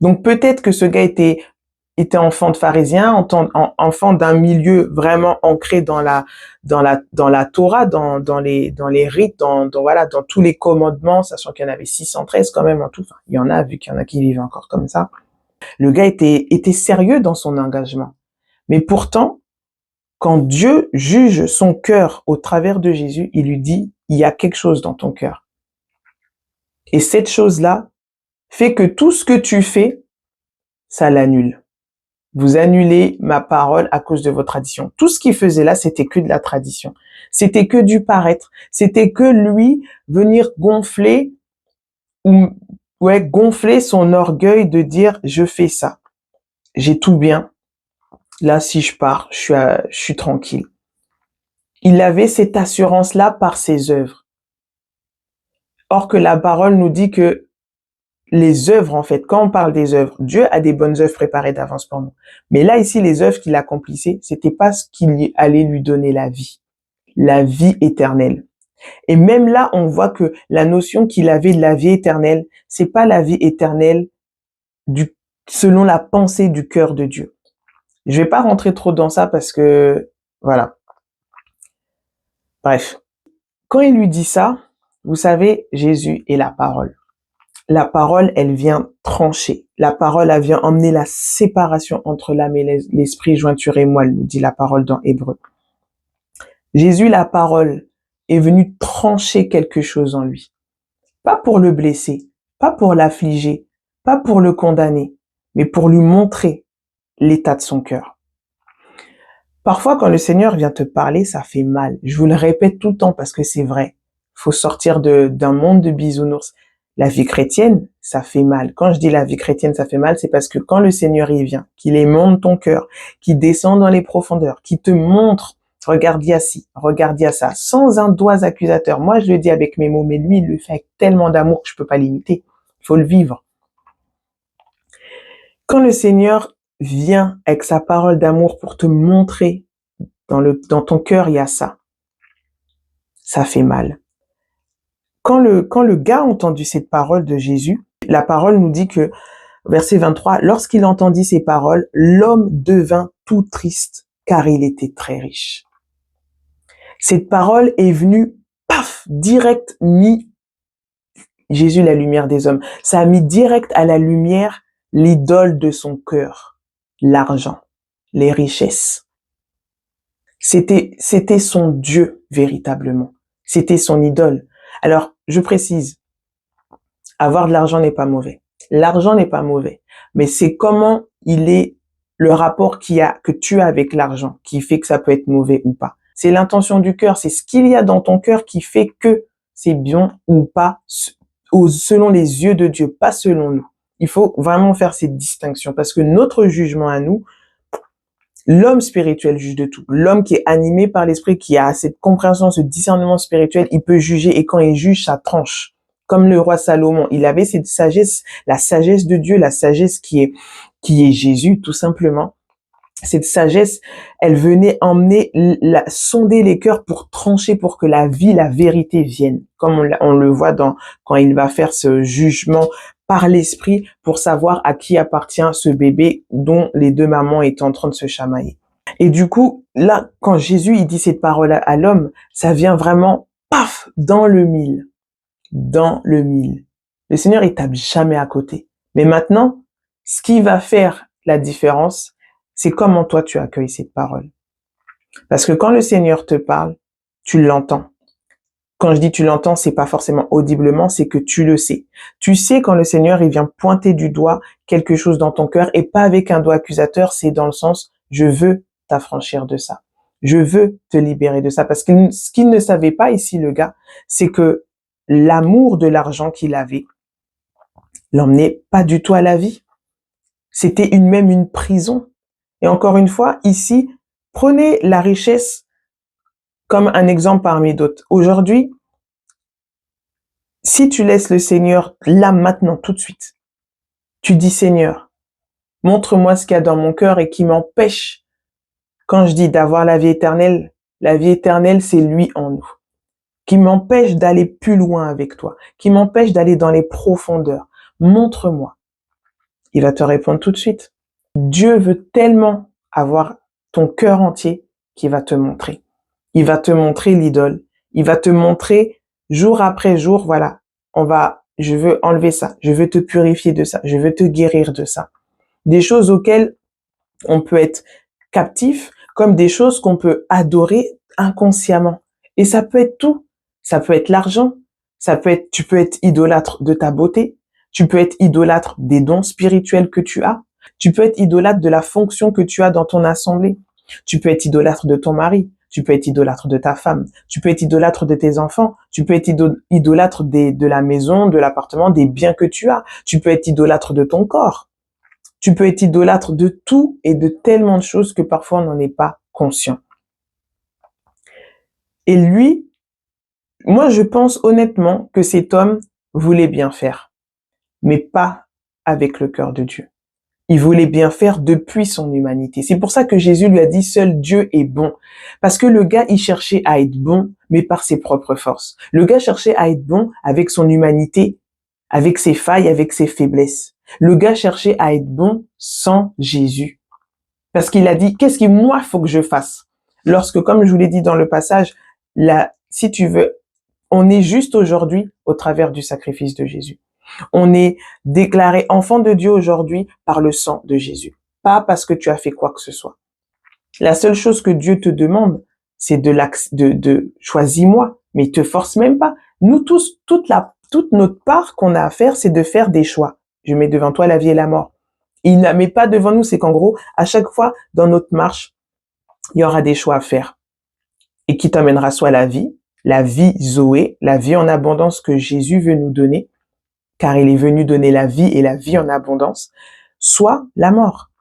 Donc peut-être que ce gars était était enfant de pharisien, enfant d'un milieu vraiment ancré dans la Torah, dans les rites, voilà, dans tous les commandements, sachant qu'il y en avait 613 quand même en tout. Enfin, il y en a, vu qu'il y en a qui vivent encore comme ça. Le gars était sérieux dans son engagement. Mais pourtant, quand Dieu juge son cœur au travers de Jésus, il lui dit, il y a quelque chose dans ton cœur. Et cette chose-là fait que tout ce que tu fais, ça l'annule. Vous annulez ma parole à cause de vos traditions. Tout ce qu'il faisait là, c'était que de la tradition. C'était que du paraître. C'était que lui venir gonfler gonfler son orgueil de dire je fais ça. J'ai tout bien. Là, si je pars, je suis tranquille. Il avait cette assurance-là par ses œuvres. Or que la parole nous dit que les œuvres, en fait, quand on parle des œuvres, Dieu a des bonnes œuvres préparées d'avance pour nous. Mais là, ici, les œuvres qu'il accomplissait, c'était pas ce qui allait lui donner la vie éternelle. Et même là, on voit que la notion qu'il avait de la vie éternelle, c'est pas la vie éternelle selon la pensée du cœur de Dieu. Je vais pas rentrer trop dans ça parce que, voilà. Bref. Quand il lui dit ça, vous savez, Jésus est la parole. La parole, elle vient trancher. La parole, elle vient emmener la séparation entre l'âme et l'esprit, jointure et moelle, nous dit la parole dans Hébreu. Jésus, la parole, est venu trancher quelque chose en lui. Pas pour le blesser, pas pour l'affliger, pas pour le condamner, mais pour lui montrer l'état de son cœur. Parfois, quand le Seigneur vient te parler, ça fait mal. Je vous le répète tout le temps parce que c'est vrai. Faut sortir d'un monde de bisounours. La vie chrétienne, ça fait mal. Quand je dis la vie chrétienne, ça fait mal, c'est parce que quand le Seigneur y vient, qu'il émonde ton cœur, qu'il descend dans les profondeurs, qu'il te montre, regarde, il y a ci, regarde, il y a ça, sans un doigt accusateur. Moi, je le dis avec mes mots, mais lui, il le fait avec tellement d'amour que je peux pas l'imiter. Il faut le vivre. Quand le Seigneur vient avec sa parole d'amour pour te montrer dans ton cœur, il y a ça. Ça fait mal. Quand le gars a entendu cette parole de Jésus, la parole nous dit que, verset 23, lorsqu'il entendit ces paroles, l'homme devint tout triste, car il était très riche. Cette parole est venue, paf, direct mis Jésus la lumière des hommes. Ça a mis direct à la lumière l'idole de son cœur, l'argent, les richesses. C'était son Dieu, véritablement. C'était son idole. Alors, je précise, avoir de l'argent n'est pas mauvais. L'argent n'est pas mauvais. Mais c'est comment il est le rapport que tu as avec l'argent qui fait que ça peut être mauvais ou pas. C'est l'intention du cœur. C'est ce qu'il y a dans ton cœur qui fait que c'est bien ou pas selon les yeux de Dieu, pas selon nous. Il faut vraiment faire cette distinction parce que notre jugement à nous, l'homme spirituel juge de tout. L'homme qui est animé par l'esprit, qui a cette compréhension, ce discernement spirituel, il peut juger et quand il juge, ça tranche. Comme le roi Salomon, il avait cette sagesse, la sagesse de Dieu, la sagesse qui est Jésus, tout simplement. Cette sagesse, elle venait sonder les cœurs pour trancher, pour que la vie, la vérité vienne. Comme on le voit quand il va faire ce jugement par l'esprit pour savoir à qui appartient ce bébé dont les deux mamans étaient en train de se chamailler. Et du coup, là, quand Jésus, il dit cette parole à l'homme, ça vient vraiment, paf, dans le mille. Dans le mille. Le Seigneur, il tape jamais à côté. Mais maintenant, ce qui va faire la différence, c'est comment toi tu accueilles cette parole. Parce que quand le Seigneur te parle, tu l'entends. Quand je dis tu l'entends, c'est pas forcément audiblement, c'est que tu le sais. Tu sais quand le Seigneur, il vient pointer du doigt quelque chose dans ton cœur et pas avec un doigt accusateur, c'est dans le sens, je veux t'affranchir de ça. Je veux te libérer de ça. Parce que ce qu'il ne savait pas ici, le gars, c'est que l'amour de l'argent qu'il avait l'emmenait pas du tout à la vie. C'était même une prison. Et encore une fois, ici, prenez la richesse comme un exemple parmi d'autres. Aujourd'hui, si tu laisses le Seigneur là, maintenant, tout de suite, tu dis Seigneur, montre-moi ce qu'il y a dans mon cœur et qui m'empêche, quand je dis d'avoir la vie éternelle, c'est lui en nous, qui m'empêche d'aller plus loin avec toi, qui m'empêche d'aller dans les profondeurs. Montre-moi. Il va te répondre tout de suite. Dieu veut tellement avoir ton cœur entier qu'il va te montrer. Il va te montrer l'idole. Il va te montrer jour après jour, voilà, je veux enlever ça. Je veux te purifier de ça. Je veux te guérir de ça. Des choses auxquelles on peut être captif, comme des choses qu'on peut adorer inconsciemment. Et ça peut être tout. Ça peut être l'argent. Tu peux être idolâtre de ta beauté. Tu peux être idolâtre des dons spirituels que tu as. Tu peux être idolâtre de la fonction que tu as dans ton assemblée. Tu peux être idolâtre de ton mari. Tu peux être idolâtre de ta femme. Tu peux être idolâtre de tes enfants. Tu peux être idolâtre de la maison, de l'appartement, des biens que tu as. Tu peux être idolâtre de ton corps. Tu peux être idolâtre de tout et de tellement de choses que parfois on n'en est pas conscient. Et lui, moi je pense honnêtement que cet homme voulait bien faire, mais pas avec le cœur de Dieu. Il voulait bien faire depuis son humanité. C'est pour ça que Jésus lui a dit seul Dieu est bon. Parce que le gars, il cherchait à être bon, mais par ses propres forces. Le gars cherchait à être bon avec son humanité, avec ses failles, avec ses faiblesses. Le gars cherchait à être bon sans Jésus. Parce qu'il a dit, qu'est-ce que moi faut que je fasse? Lorsque, comme je vous l'ai dit dans le passage, si tu veux, on est juste aujourd'hui au travers du sacrifice de Jésus. On est déclaré enfant de Dieu aujourd'hui par le sang de Jésus. Pas parce que tu as fait quoi que ce soit. La seule chose que Dieu te demande, c'est de choisis-moi, mais il te force même pas. Nous tous, toute notre part qu'on a à faire, c'est de faire des choix. Je mets devant toi la vie et la mort. Il ne la met pas devant nous, c'est qu'en gros, à chaque fois dans notre marche, il y aura des choix à faire. Et qui t'emmènera soit la vie Zoé, la vie en abondance que Jésus veut nous donner, car il est venu donner la vie et la vie en abondance, soit la mort.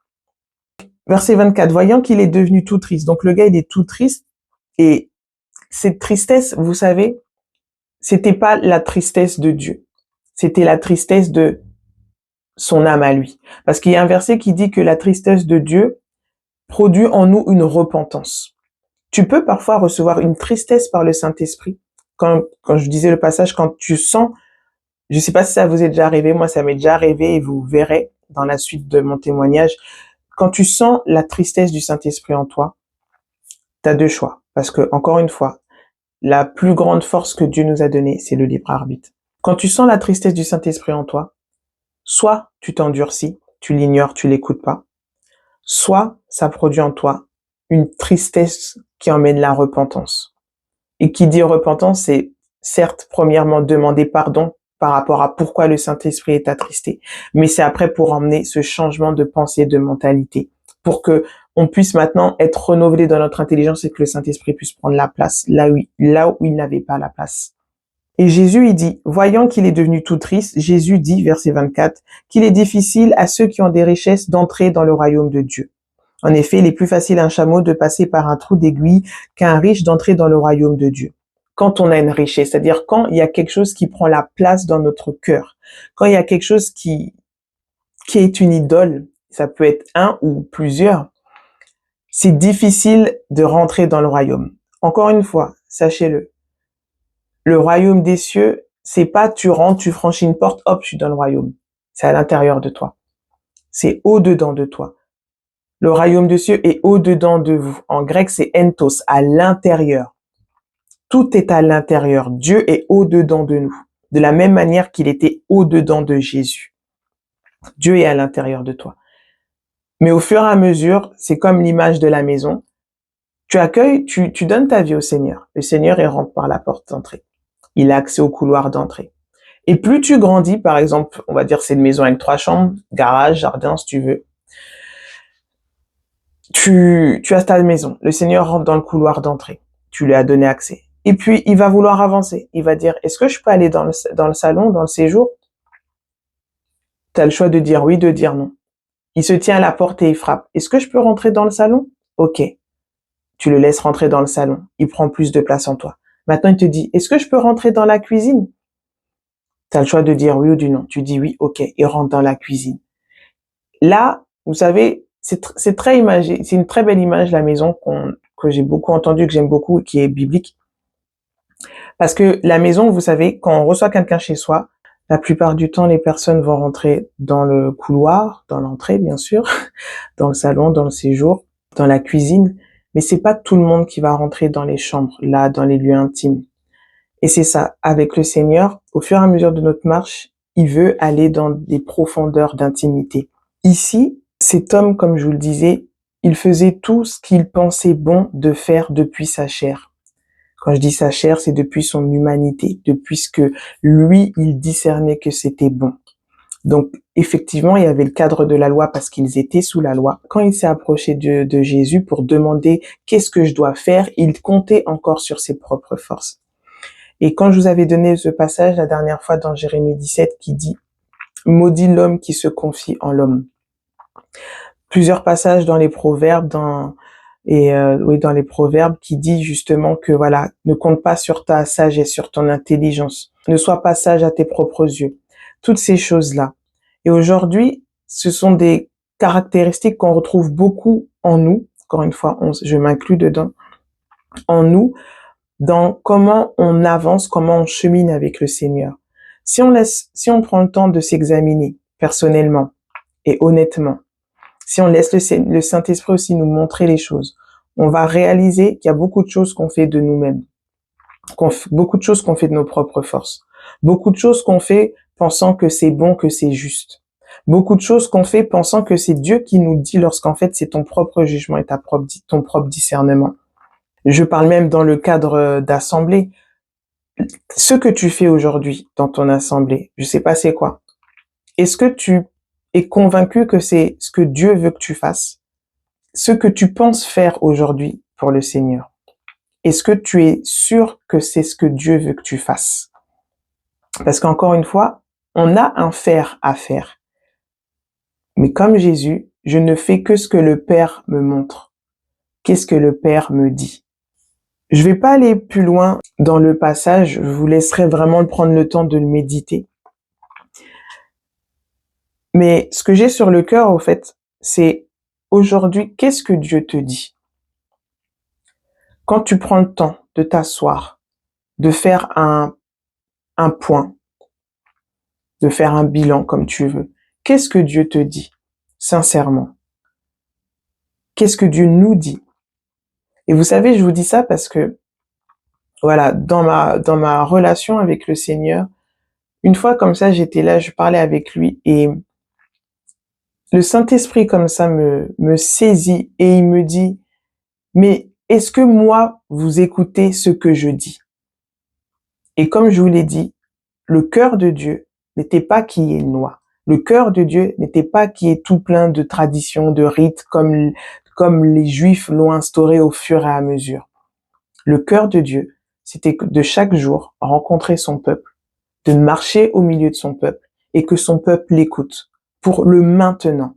Verset 24, voyant qu'il est devenu tout triste. Donc le gars, il est tout triste. Et cette tristesse, vous savez, c'était pas la tristesse de Dieu. C'était la tristesse de son âme à lui. Parce qu'il y a un verset qui dit que la tristesse de Dieu produit en nous une repentance. Tu peux parfois recevoir une tristesse par le Saint-Esprit. Quand je disais le passage, quand tu sens, je sais pas si ça vous est déjà arrivé, moi ça m'est déjà arrivé et vous verrez dans la suite de mon témoignage, quand tu sens la tristesse du Saint-Esprit en toi, tu as deux choix. Parce que, encore une fois, la plus grande force que Dieu nous a donnée, c'est le libre arbitre. Quand tu sens la tristesse du Saint-Esprit en toi, soit tu t'endurcis, tu l'ignores, tu l'écoutes pas, soit ça produit en toi une tristesse qui emmène la repentance. Et qui dit repentance, c'est certes, premièrement, demander pardon par rapport à pourquoi le Saint-Esprit est attristé, mais c'est après pour emmener ce changement de pensée, de mentalité, pour que on puisse maintenant être renouvelé dans notre intelligence et que le Saint-Esprit puisse prendre la place là où il n'avait pas la place. Et Jésus, il dit, voyant qu'il est devenu tout triste, Jésus dit, verset 24, qu'il est difficile à ceux qui ont des richesses d'entrer dans le royaume de Dieu. En effet, il est plus facile à un chameau de passer par un trou d'aiguille qu'à un riche d'entrer dans le royaume de Dieu. Quand on a une richesse, c'est-à-dire quand il y a quelque chose qui prend la place dans notre cœur, quand il y a quelque chose qui est une idole, ça peut être un ou plusieurs, c'est difficile de rentrer dans le royaume. Encore une fois, sachez-le, le royaume des cieux, c'est pas tu rentres, tu franchis une porte, hop, je suis dans le royaume. C'est à l'intérieur de toi. C'est au-dedans de toi. Le royaume des cieux est au-dedans de vous. En grec, c'est entos, à l'intérieur. Tout est à l'intérieur. Dieu est au-dedans de nous. De la même manière qu'il était au-dedans de Jésus. Dieu est à l'intérieur de toi. Mais au fur et à mesure, c'est comme l'image de la maison. Tu accueilles, tu donnes ta vie au Seigneur. Le Seigneur, il rentre par la porte d'entrée. Il a accès au couloir d'entrée. Et plus tu grandis, par exemple, on va dire c'est une maison avec 3 chambres, garage, jardin, si tu veux. Tu as ta maison. Le Seigneur rentre dans le couloir d'entrée. Tu lui as donné accès. Et puis, il va vouloir avancer. Il va dire, est-ce que je peux aller dans le salon, dans le séjour? Tu as le choix de dire oui, de dire non. Il se tient à la porte et il frappe. Est-ce que je peux rentrer dans le salon? Ok. Tu le laisses rentrer dans le salon. Il prend plus de place en toi. Maintenant, il te dit, est-ce que je peux rentrer dans la cuisine? Tu as le choix de dire oui ou du non. Tu dis oui, ok. Il rentre dans la cuisine. Là, vous savez, c'est très imagé. C'est une très belle image, la maison que j'ai beaucoup entendue, que j'aime beaucoup et qui est biblique. Parce que la maison, vous savez, quand on reçoit quelqu'un chez soi, La plupart du temps, les personnes vont rentrer dans le couloir, dans l'entrée bien sûr, dans le salon, dans le séjour, dans la cuisine, mais c'est pas tout le monde qui va rentrer dans les chambres, là, dans les lieux intimes. Et c'est ça, avec le Seigneur, au fur et à mesure de notre marche, il veut aller dans des profondeurs d'intimité. Ici, cet homme, comme je vous le disais, il faisait tout ce qu'il pensait bon de faire depuis sa chair. Quand je dis sa chair, c'est depuis son humanité, depuis ce que lui, il discernait que c'était bon. Donc, effectivement, il y avait le cadre de la loi parce qu'ils étaient sous la loi. Quand il s'est approché de Jésus pour demander qu'est-ce que je dois faire, il comptait encore sur ses propres forces. Et quand je vous avais donné ce passage la dernière fois dans Jérémie 17 qui dit « Maudit l'homme qui se confie en l'homme ». Plusieurs passages dans les proverbes, dans les proverbes qui dit justement que voilà, ne compte pas sur ta sagesse, sur ton intelligence. Ne sois pas sage à tes propres yeux. Toutes ces choses-là. Et aujourd'hui, ce sont des caractéristiques qu'on retrouve beaucoup en nous. Encore une fois, je m'inclus dedans. En nous, dans comment on avance, comment on chemine avec le Seigneur. Si on prend le temps de s'examiner personnellement et honnêtement, si on laisse le Saint-Esprit aussi nous montrer les choses, on va réaliser qu'il y a beaucoup de choses qu'on fait de nous-mêmes, beaucoup de choses qu'on fait de nos propres forces, beaucoup de choses qu'on fait pensant que c'est bon, que c'est juste, beaucoup de choses qu'on fait pensant que c'est Dieu qui nous dit lorsqu'en fait c'est ton propre jugement et ton propre discernement. Je parle même dans le cadre d'assemblée. Ce que tu fais aujourd'hui dans ton assemblée, je sais pas c'est quoi. Est-ce que tu es convaincu que c'est ce que Dieu veut que tu fasses? Ce que tu penses faire aujourd'hui pour le Seigneur? Est-ce que tu es sûr que c'est ce que Dieu veut que tu fasses? Parce qu'encore une fois, on a un faire à faire. Mais comme Jésus, je ne fais que ce que le Père me montre. Qu'est-ce que le Père me dit? Je vais pas aller plus loin dans le passage, je vous laisserai vraiment prendre le temps de le méditer. Mais ce que j'ai sur le cœur, au fait, c'est aujourd'hui, qu'est-ce que Dieu te dit? Quand tu prends le temps de t'asseoir, de faire un point, de faire un bilan comme tu veux, qu'est-ce que Dieu te dit? Sincèrement. Qu'est-ce que Dieu nous dit? Et vous savez, je vous dis ça parce que, voilà, dans ma relation avec le Seigneur, une fois comme ça, j'étais là, je parlais avec lui et le Saint-Esprit comme ça me saisit et il me dit, mais est-ce que moi, vous écoutez ce que je dis? Et comme je vous l'ai dit, le cœur de Dieu n'était pas qui est noir. Le cœur de Dieu n'était pas qui est tout plein de traditions, de rites, comme les Juifs l'ont instauré au fur et à mesure. Le cœur de Dieu, c'était de chaque jour rencontrer son peuple, de marcher au milieu de son peuple et que son peuple l'écoute pour le maintenant.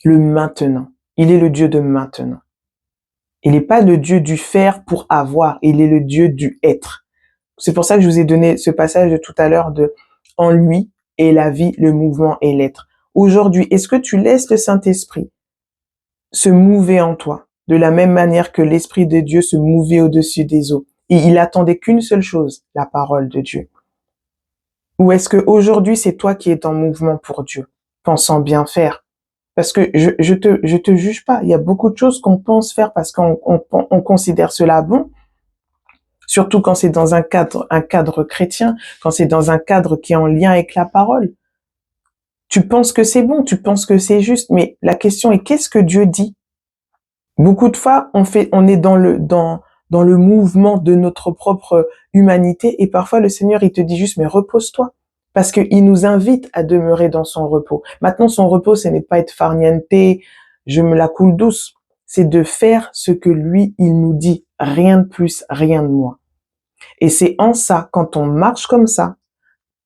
Le maintenant. Il est le Dieu de maintenant. Il n'est pas le Dieu du faire pour avoir, il est le Dieu du être. C'est pour ça que je vous ai donné ce passage de tout à l'heure de « En lui est la vie, le mouvement et l'être ». Aujourd'hui, est-ce que tu laisses le Saint-Esprit se mouver en toi de la même manière que l'Esprit de Dieu se mouvait au-dessus des eaux et il attendait qu'une seule chose, la parole de Dieu? Ou est-ce que aujourd'hui c'est toi qui es en mouvement pour Dieu, pensant bien faire? Parce que je te juge pas. Il y a beaucoup de choses qu'on pense faire parce qu'on considère cela bon. Surtout quand c'est dans un cadre chrétien, quand c'est dans un cadre qui est en lien avec la parole. Tu penses que c'est bon, tu penses que c'est juste, mais la question est qu'est-ce que Dieu dit? Beaucoup de fois, on est dans le mouvement de notre propre humanité et parfois le Seigneur, il te dit juste, mais repose-toi. Parce qu'il nous invite à demeurer dans son repos. Maintenant, son repos, ce n'est pas être farniente, je me la coule douce. C'est de faire ce que lui, il nous dit. Rien de plus, rien de moins. Et c'est en ça, quand on marche comme ça,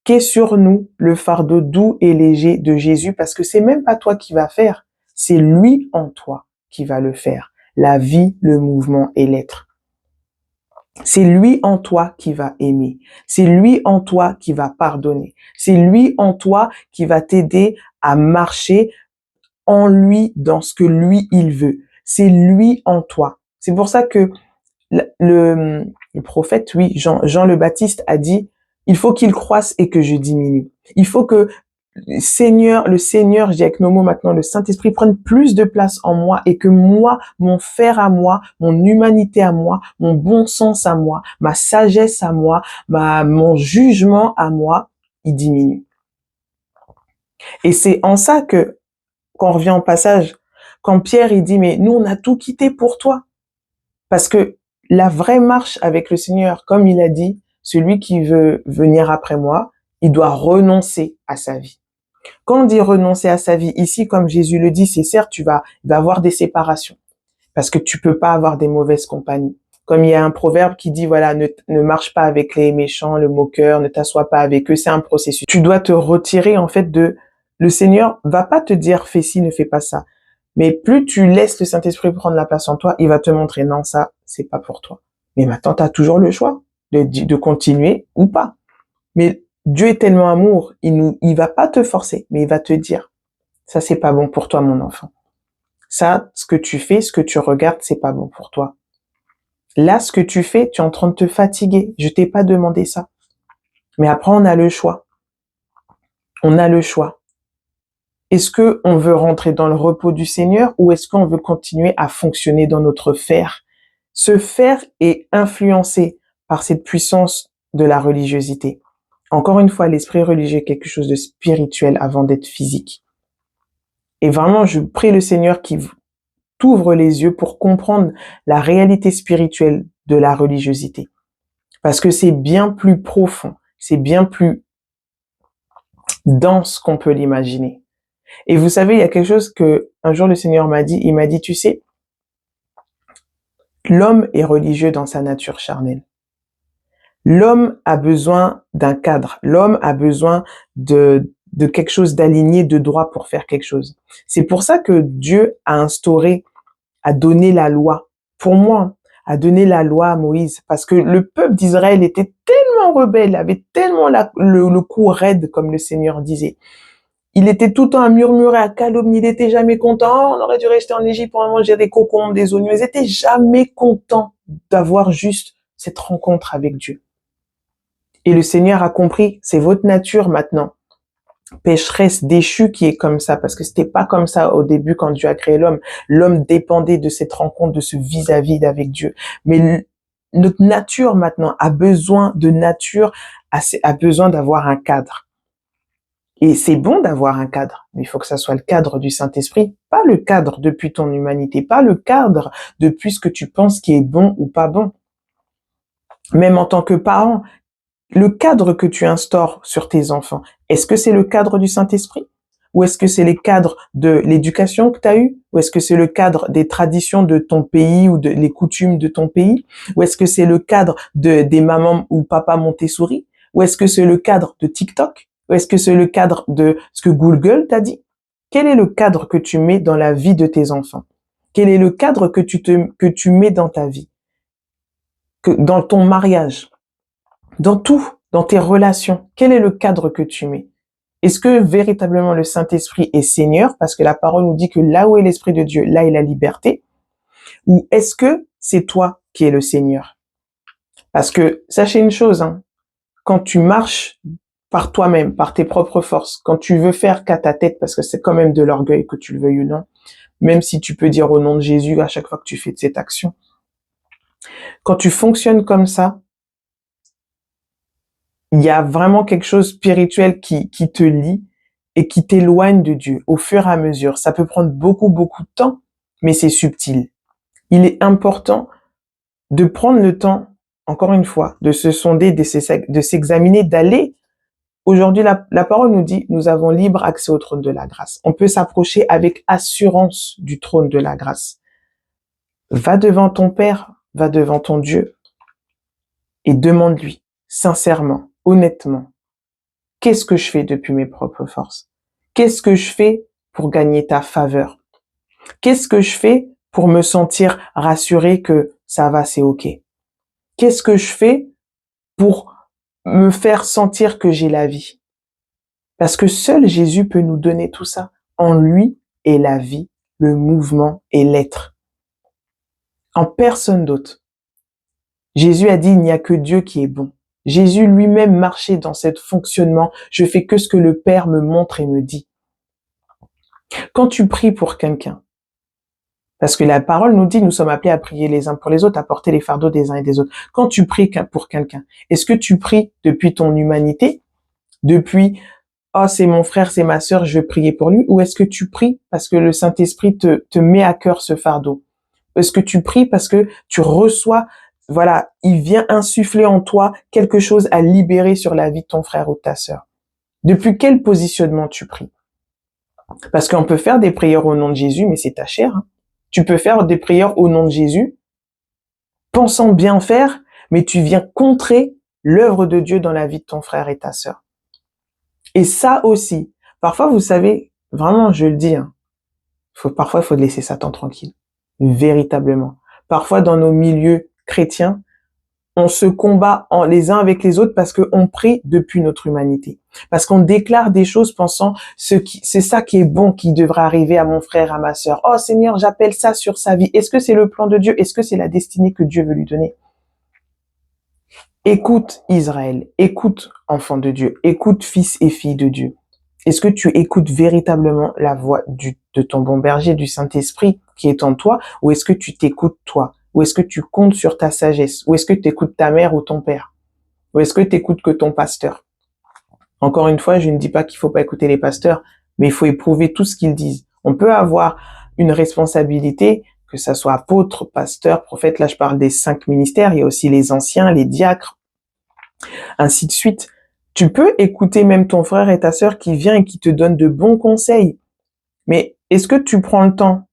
qu'est sur nous le fardeau doux et léger de Jésus, parce que c'est même pas toi qui vas faire, c'est lui en toi qui va le faire. La vie, le mouvement et l'être. C'est lui en toi qui va aimer. C'est lui en toi qui va pardonner. C'est lui en toi qui va t'aider à marcher en lui dans ce que lui, il veut. C'est lui en toi. C'est pour ça que le prophète, oui, Jean le Baptiste a dit, Il faut qu'il croisse et que je diminue. Il faut que le Seigneur, je dis avec nos mots maintenant, le Saint-Esprit prenne plus de place en moi et que moi, mon faire à moi, mon humanité à moi, mon bon sens à moi, ma sagesse à moi, mon jugement à moi, il diminue. Et c'est en ça que, quand on revient au passage, quand Pierre, il dit, mais nous, on a tout quitté pour toi. Parce que la vraie marche avec le Seigneur, comme il a dit, celui qui veut venir après moi, il doit renoncer à sa vie. Quand on dit renoncer à sa vie, ici, comme Jésus le dit, c'est certes, il va avoir des séparations. Parce que tu peux pas avoir des mauvaises compagnies. Comme il y a un proverbe qui dit, voilà, ne marche pas avec les méchants, le moqueur, ne t'assois pas avec eux, c'est un processus. Tu dois te retirer, en fait, le Seigneur va pas te dire, fais ci, ne fais pas ça. Mais plus tu laisses le Saint-Esprit prendre la place en toi, il va te montrer, non, ça, c'est pas pour toi. Mais maintenant, tu as toujours le choix de continuer ou pas. Mais Dieu est tellement amour, il va pas te forcer, mais il va te dire, ça, c'est pas bon pour toi, mon enfant. Ça, ce que tu fais, ce que tu regardes, c'est pas bon pour toi. Là, ce que tu fais, tu es en train de te fatiguer. Je t'ai pas demandé ça. Mais après, on a le choix. On a le choix. Est-ce que on veut rentrer dans le repos du Seigneur ou est-ce qu'on veut continuer à fonctionner dans notre faire? Ce faire est influencé par cette puissance de la religiosité. Encore une fois, l'esprit religieux est quelque chose de spirituel avant d'être physique. Et vraiment, je prie le Seigneur qui t'ouvre les yeux pour comprendre la réalité spirituelle de la religiosité. Parce que c'est bien plus profond, c'est bien plus dense qu'on peut l'imaginer. Et vous savez, il y a quelque chose que un jour le Seigneur m'a dit, il m'a dit, tu sais, l'homme est religieux dans sa nature charnelle. L'homme a besoin d'un cadre, l'homme a besoin de quelque chose d'aligné, de droit pour faire quelque chose. C'est pour ça que Dieu a instauré, a donné la loi. Pour moi, a donné la loi à Moïse, parce que le peuple d'Israël était tellement rebelle, avait tellement le cou raide, comme le Seigneur disait. Il était tout le temps à murmurer, à calomnier, il n'était jamais content. Oh, on aurait dû rester en Égypte pour manger des concombres, des oignons. Ils étaient jamais contents d'avoir juste cette rencontre avec Dieu. Et le Seigneur a compris, c'est votre nature maintenant, pécheresse déchue, qui est comme ça, parce que c'était pas comme ça au début quand Dieu a créé l'homme. L'homme dépendait de cette rencontre, de ce vis-à-vis avec Dieu. Mais notre nature maintenant a besoin de nature, a besoin d'avoir un cadre. Et c'est bon d'avoir un cadre, mais il faut que ça soit le cadre du Saint-Esprit, pas le cadre depuis ton humanité, pas le cadre depuis ce que tu penses qui est bon ou pas bon. Même en tant que parent, le cadre que tu instaures sur tes enfants, est-ce que c'est le cadre du Saint-Esprit? Ou est-ce que c'est les cadres de l'éducation que tu as eue? Ou est-ce que c'est le cadre des traditions de ton pays ou les coutumes de ton pays? Ou est-ce que c'est le cadre des mamans ou papa Montessori? Ou est-ce que c'est le cadre de TikTok? Ou est-ce que c'est le cadre de ce que Google t'a dit? Quel est le cadre que tu mets dans la vie de tes enfants? Quel est le cadre que tu mets dans ta vie? Dans ton mariage? Dans tout, dans tes relations, quel est le cadre que tu mets? Est-ce que véritablement le Saint-Esprit est Seigneur? Parce que la parole nous dit que là où est l'Esprit de Dieu, là est la liberté. Ou est-ce que c'est toi qui es le Seigneur? Parce que sachez une chose, hein, quand tu marches par toi-même, par tes propres forces, quand tu veux faire qu'à ta tête, parce que c'est quand même de l'orgueil, que tu le veuilles ou non, même si tu peux dire au nom de Jésus à chaque fois que tu fais cette action. Quand tu fonctionnes comme ça, il y a vraiment quelque chose de spirituel qui te lie et qui t'éloigne de Dieu au fur et à mesure. Ça peut prendre beaucoup, beaucoup de temps, mais c'est subtil. Il est important de prendre le temps, encore une fois, de se sonder, de s'examiner, d'aller. Aujourd'hui, la parole nous dit, nous avons libre accès au trône de la grâce. On peut s'approcher avec assurance du trône de la grâce. Va devant ton Père, va devant ton Dieu et demande-lui sincèrement, honnêtement, qu'est-ce que je fais depuis mes propres forces? Qu'est-ce que je fais pour gagner ta faveur? Qu'est-ce que je fais pour me sentir rassuré que ça va, c'est OK? Qu'est-ce que je fais pour me faire sentir que j'ai la vie? Parce que seul Jésus peut nous donner tout ça. En lui est la vie, le mouvement et l'être. En personne d'autre. Jésus a dit, il n'y a que Dieu qui est bon. Jésus lui-même marchait dans ce fonctionnement. Je fais que ce que le Père me montre et me dit. Quand tu pries pour quelqu'un, parce que la parole nous dit, nous sommes appelés à prier les uns pour les autres, à porter les fardeaux des uns et des autres. Quand tu pries pour quelqu'un, est-ce que tu pries depuis ton humanité, depuis oh, c'est mon frère, c'est ma sœur, je vais prier pour lui, ou est-ce que tu pries parce que le Saint-Esprit te met à cœur ce fardeau? Est-ce que tu pries parce que tu reçois, voilà, il vient insuffler en toi quelque chose à libérer sur la vie de ton frère ou de ta sœur? Depuis quel positionnement tu pries? Parce qu'on peut faire des prières au nom de Jésus, mais c'est ta chair. Hein. Tu peux faire des prières au nom de Jésus, pensant bien faire, mais tu viens contrer l'œuvre de Dieu dans la vie de ton frère et ta sœur. Et ça aussi, parfois, vous savez, vraiment, je le dis, hein, parfois, il faut laisser Satan tranquille. Véritablement. Parfois, dans nos milieux chrétiens, on se combat les uns avec les autres parce qu'on prie depuis notre humanité. Parce qu'on déclare des choses pensant c'est ça qui est bon qui devrait arriver à mon frère, à ma sœur. Oh Seigneur, j'appelle ça sur sa vie. Est-ce que c'est le plan de Dieu? Est-ce que c'est la destinée que Dieu veut lui donner? Écoute Israël, écoute enfant de Dieu, écoute fils et fille de Dieu. Est-ce que tu écoutes véritablement la voix de ton bon berger, du Saint-Esprit qui est en toi, ou est-ce que tu t'écoutes toi? Ou est-ce que tu comptes sur ta sagesse? Ou est-ce que tu écoutes ta mère ou ton père? Ou est-ce que tu écoutes que ton pasteur? Encore une fois, je ne dis pas qu'il faut pas écouter les pasteurs, mais il faut éprouver tout ce qu'ils disent. On peut avoir une responsabilité, que ça soit apôtre, pasteur, prophète, là je parle des 5 ministères, il y a aussi les anciens, les diacres, ainsi de suite. Tu peux écouter même ton frère et ta sœur qui vient et qui te donne de bons conseils. Mais est-ce que tu prends le temps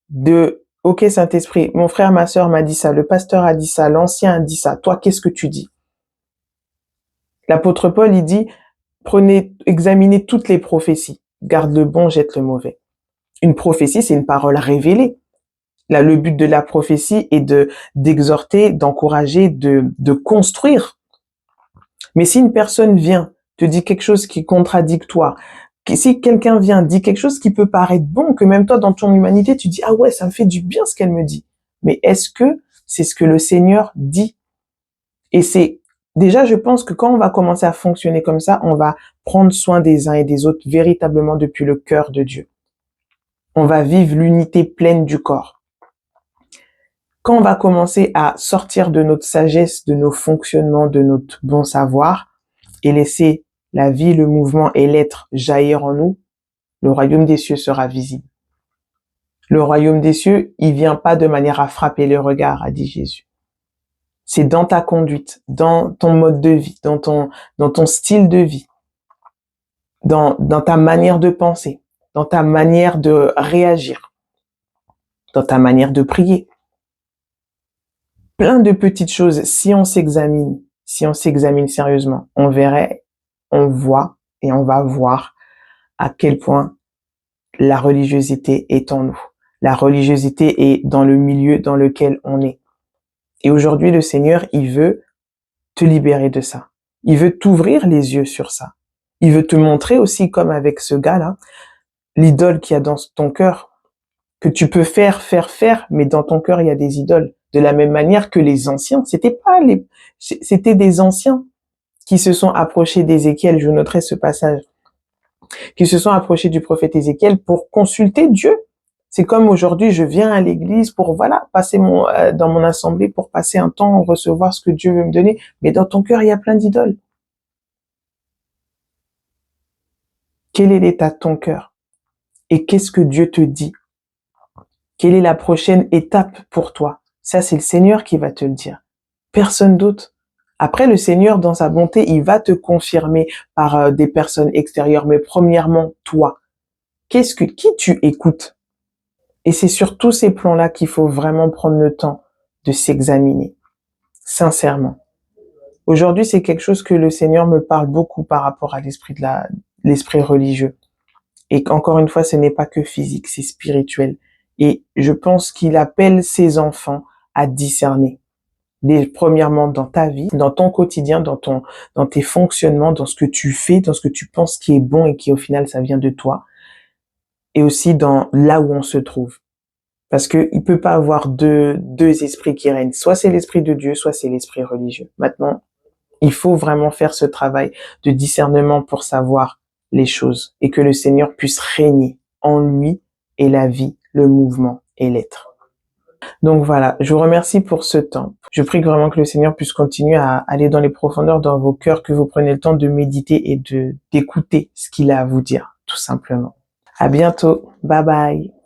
de, ok Saint-Esprit, mon frère, ma sœur m'a dit ça, le pasteur a dit ça, l'ancien a dit ça, toi qu'est-ce que tu dis? L'apôtre Paul, il dit, examinez toutes les prophéties, garde le bon, jette le mauvais. Une prophétie, c'est une parole révélée. Là, le but de la prophétie est d'exhorter, d'encourager, de construire. Mais si une personne vient, te dit quelque chose qui est contradictoire, si quelqu'un vient, dit quelque chose qui peut paraître bon, que même toi, dans ton humanité, tu dis, ah ouais, ça me fait du bien ce qu'elle me dit. Mais est-ce que c'est ce que le Seigneur dit? Et c'est, déjà, je pense que quand on va commencer à fonctionner comme ça, on va prendre soin des uns et des autres véritablement depuis le cœur de Dieu. On va vivre l'unité pleine du corps. Quand on va commencer à sortir de notre sagesse, de nos fonctionnements, de notre bon savoir, et laisser la vie, le mouvement et l'être jaillir en nous, le royaume des cieux sera visible. Le royaume des cieux, il vient pas de manière à frapper le regard, a dit Jésus. C'est dans ta conduite, dans ton mode de vie, dans ton style de vie, dans ta manière de penser, dans ta manière de réagir, dans ta manière de prier. Plein de petites choses, si on s'examine sérieusement, on voit et on va voir à quel point la religiosité est en nous. La religiosité est dans le milieu dans lequel on est. Et aujourd'hui, le Seigneur, il veut te libérer de ça. Il veut t'ouvrir les yeux sur ça. Il veut te montrer aussi, comme avec ce gars-là, l'idole qu'il y a dans ton cœur, que tu peux faire, mais dans ton cœur, il y a des idoles. De la même manière que les anciens, c'était des anciens qui se sont approchés d'Ézéchiel. Je noterai ce passage. Qui se sont approchés du prophète Ézéchiel pour consulter Dieu. C'est comme aujourd'hui, je viens à l'église pour, passer dans mon assemblée pour passer un temps, recevoir ce que Dieu veut me donner. Mais dans ton cœur, il y a plein d'idoles. Quel est l'état de ton cœur? Et qu'est-ce que Dieu te dit? Quelle est la prochaine étape pour toi? Ça, c'est le Seigneur qui va te le dire. Personne d'autre. Après, le Seigneur, dans sa bonté, il va te confirmer par des personnes extérieures. Mais premièrement, toi, qui tu écoutes? Et c'est sur tous ces plans-là qu'il faut vraiment prendre le temps de s'examiner, sincèrement. Aujourd'hui, c'est quelque chose que le Seigneur me parle beaucoup par rapport à l'esprit religieux. Et encore une fois, ce n'est pas que physique, c'est spirituel. Et je pense qu'il appelle ses enfants à discerner. Premièrement, dans ta vie, dans ton quotidien, dans tes fonctionnements, dans ce que tu fais, dans ce que tu penses qui est bon et qui au final, ça vient de toi. Et aussi dans là où on se trouve. Parce que il peut pas avoir deux esprits qui règnent. Soit c'est l'esprit de Dieu, soit c'est l'esprit religieux. Maintenant, Il faut vraiment faire ce travail de discernement pour savoir les choses et que le Seigneur puisse régner en lui et la vie, le mouvement et l'être. Donc voilà, je vous remercie pour ce temps. Je prie vraiment que le Seigneur puisse continuer à aller dans les profondeurs dans vos cœurs, que vous preniez le temps de méditer et d'écouter ce qu'il a à vous dire, tout simplement. À bientôt. Bye bye.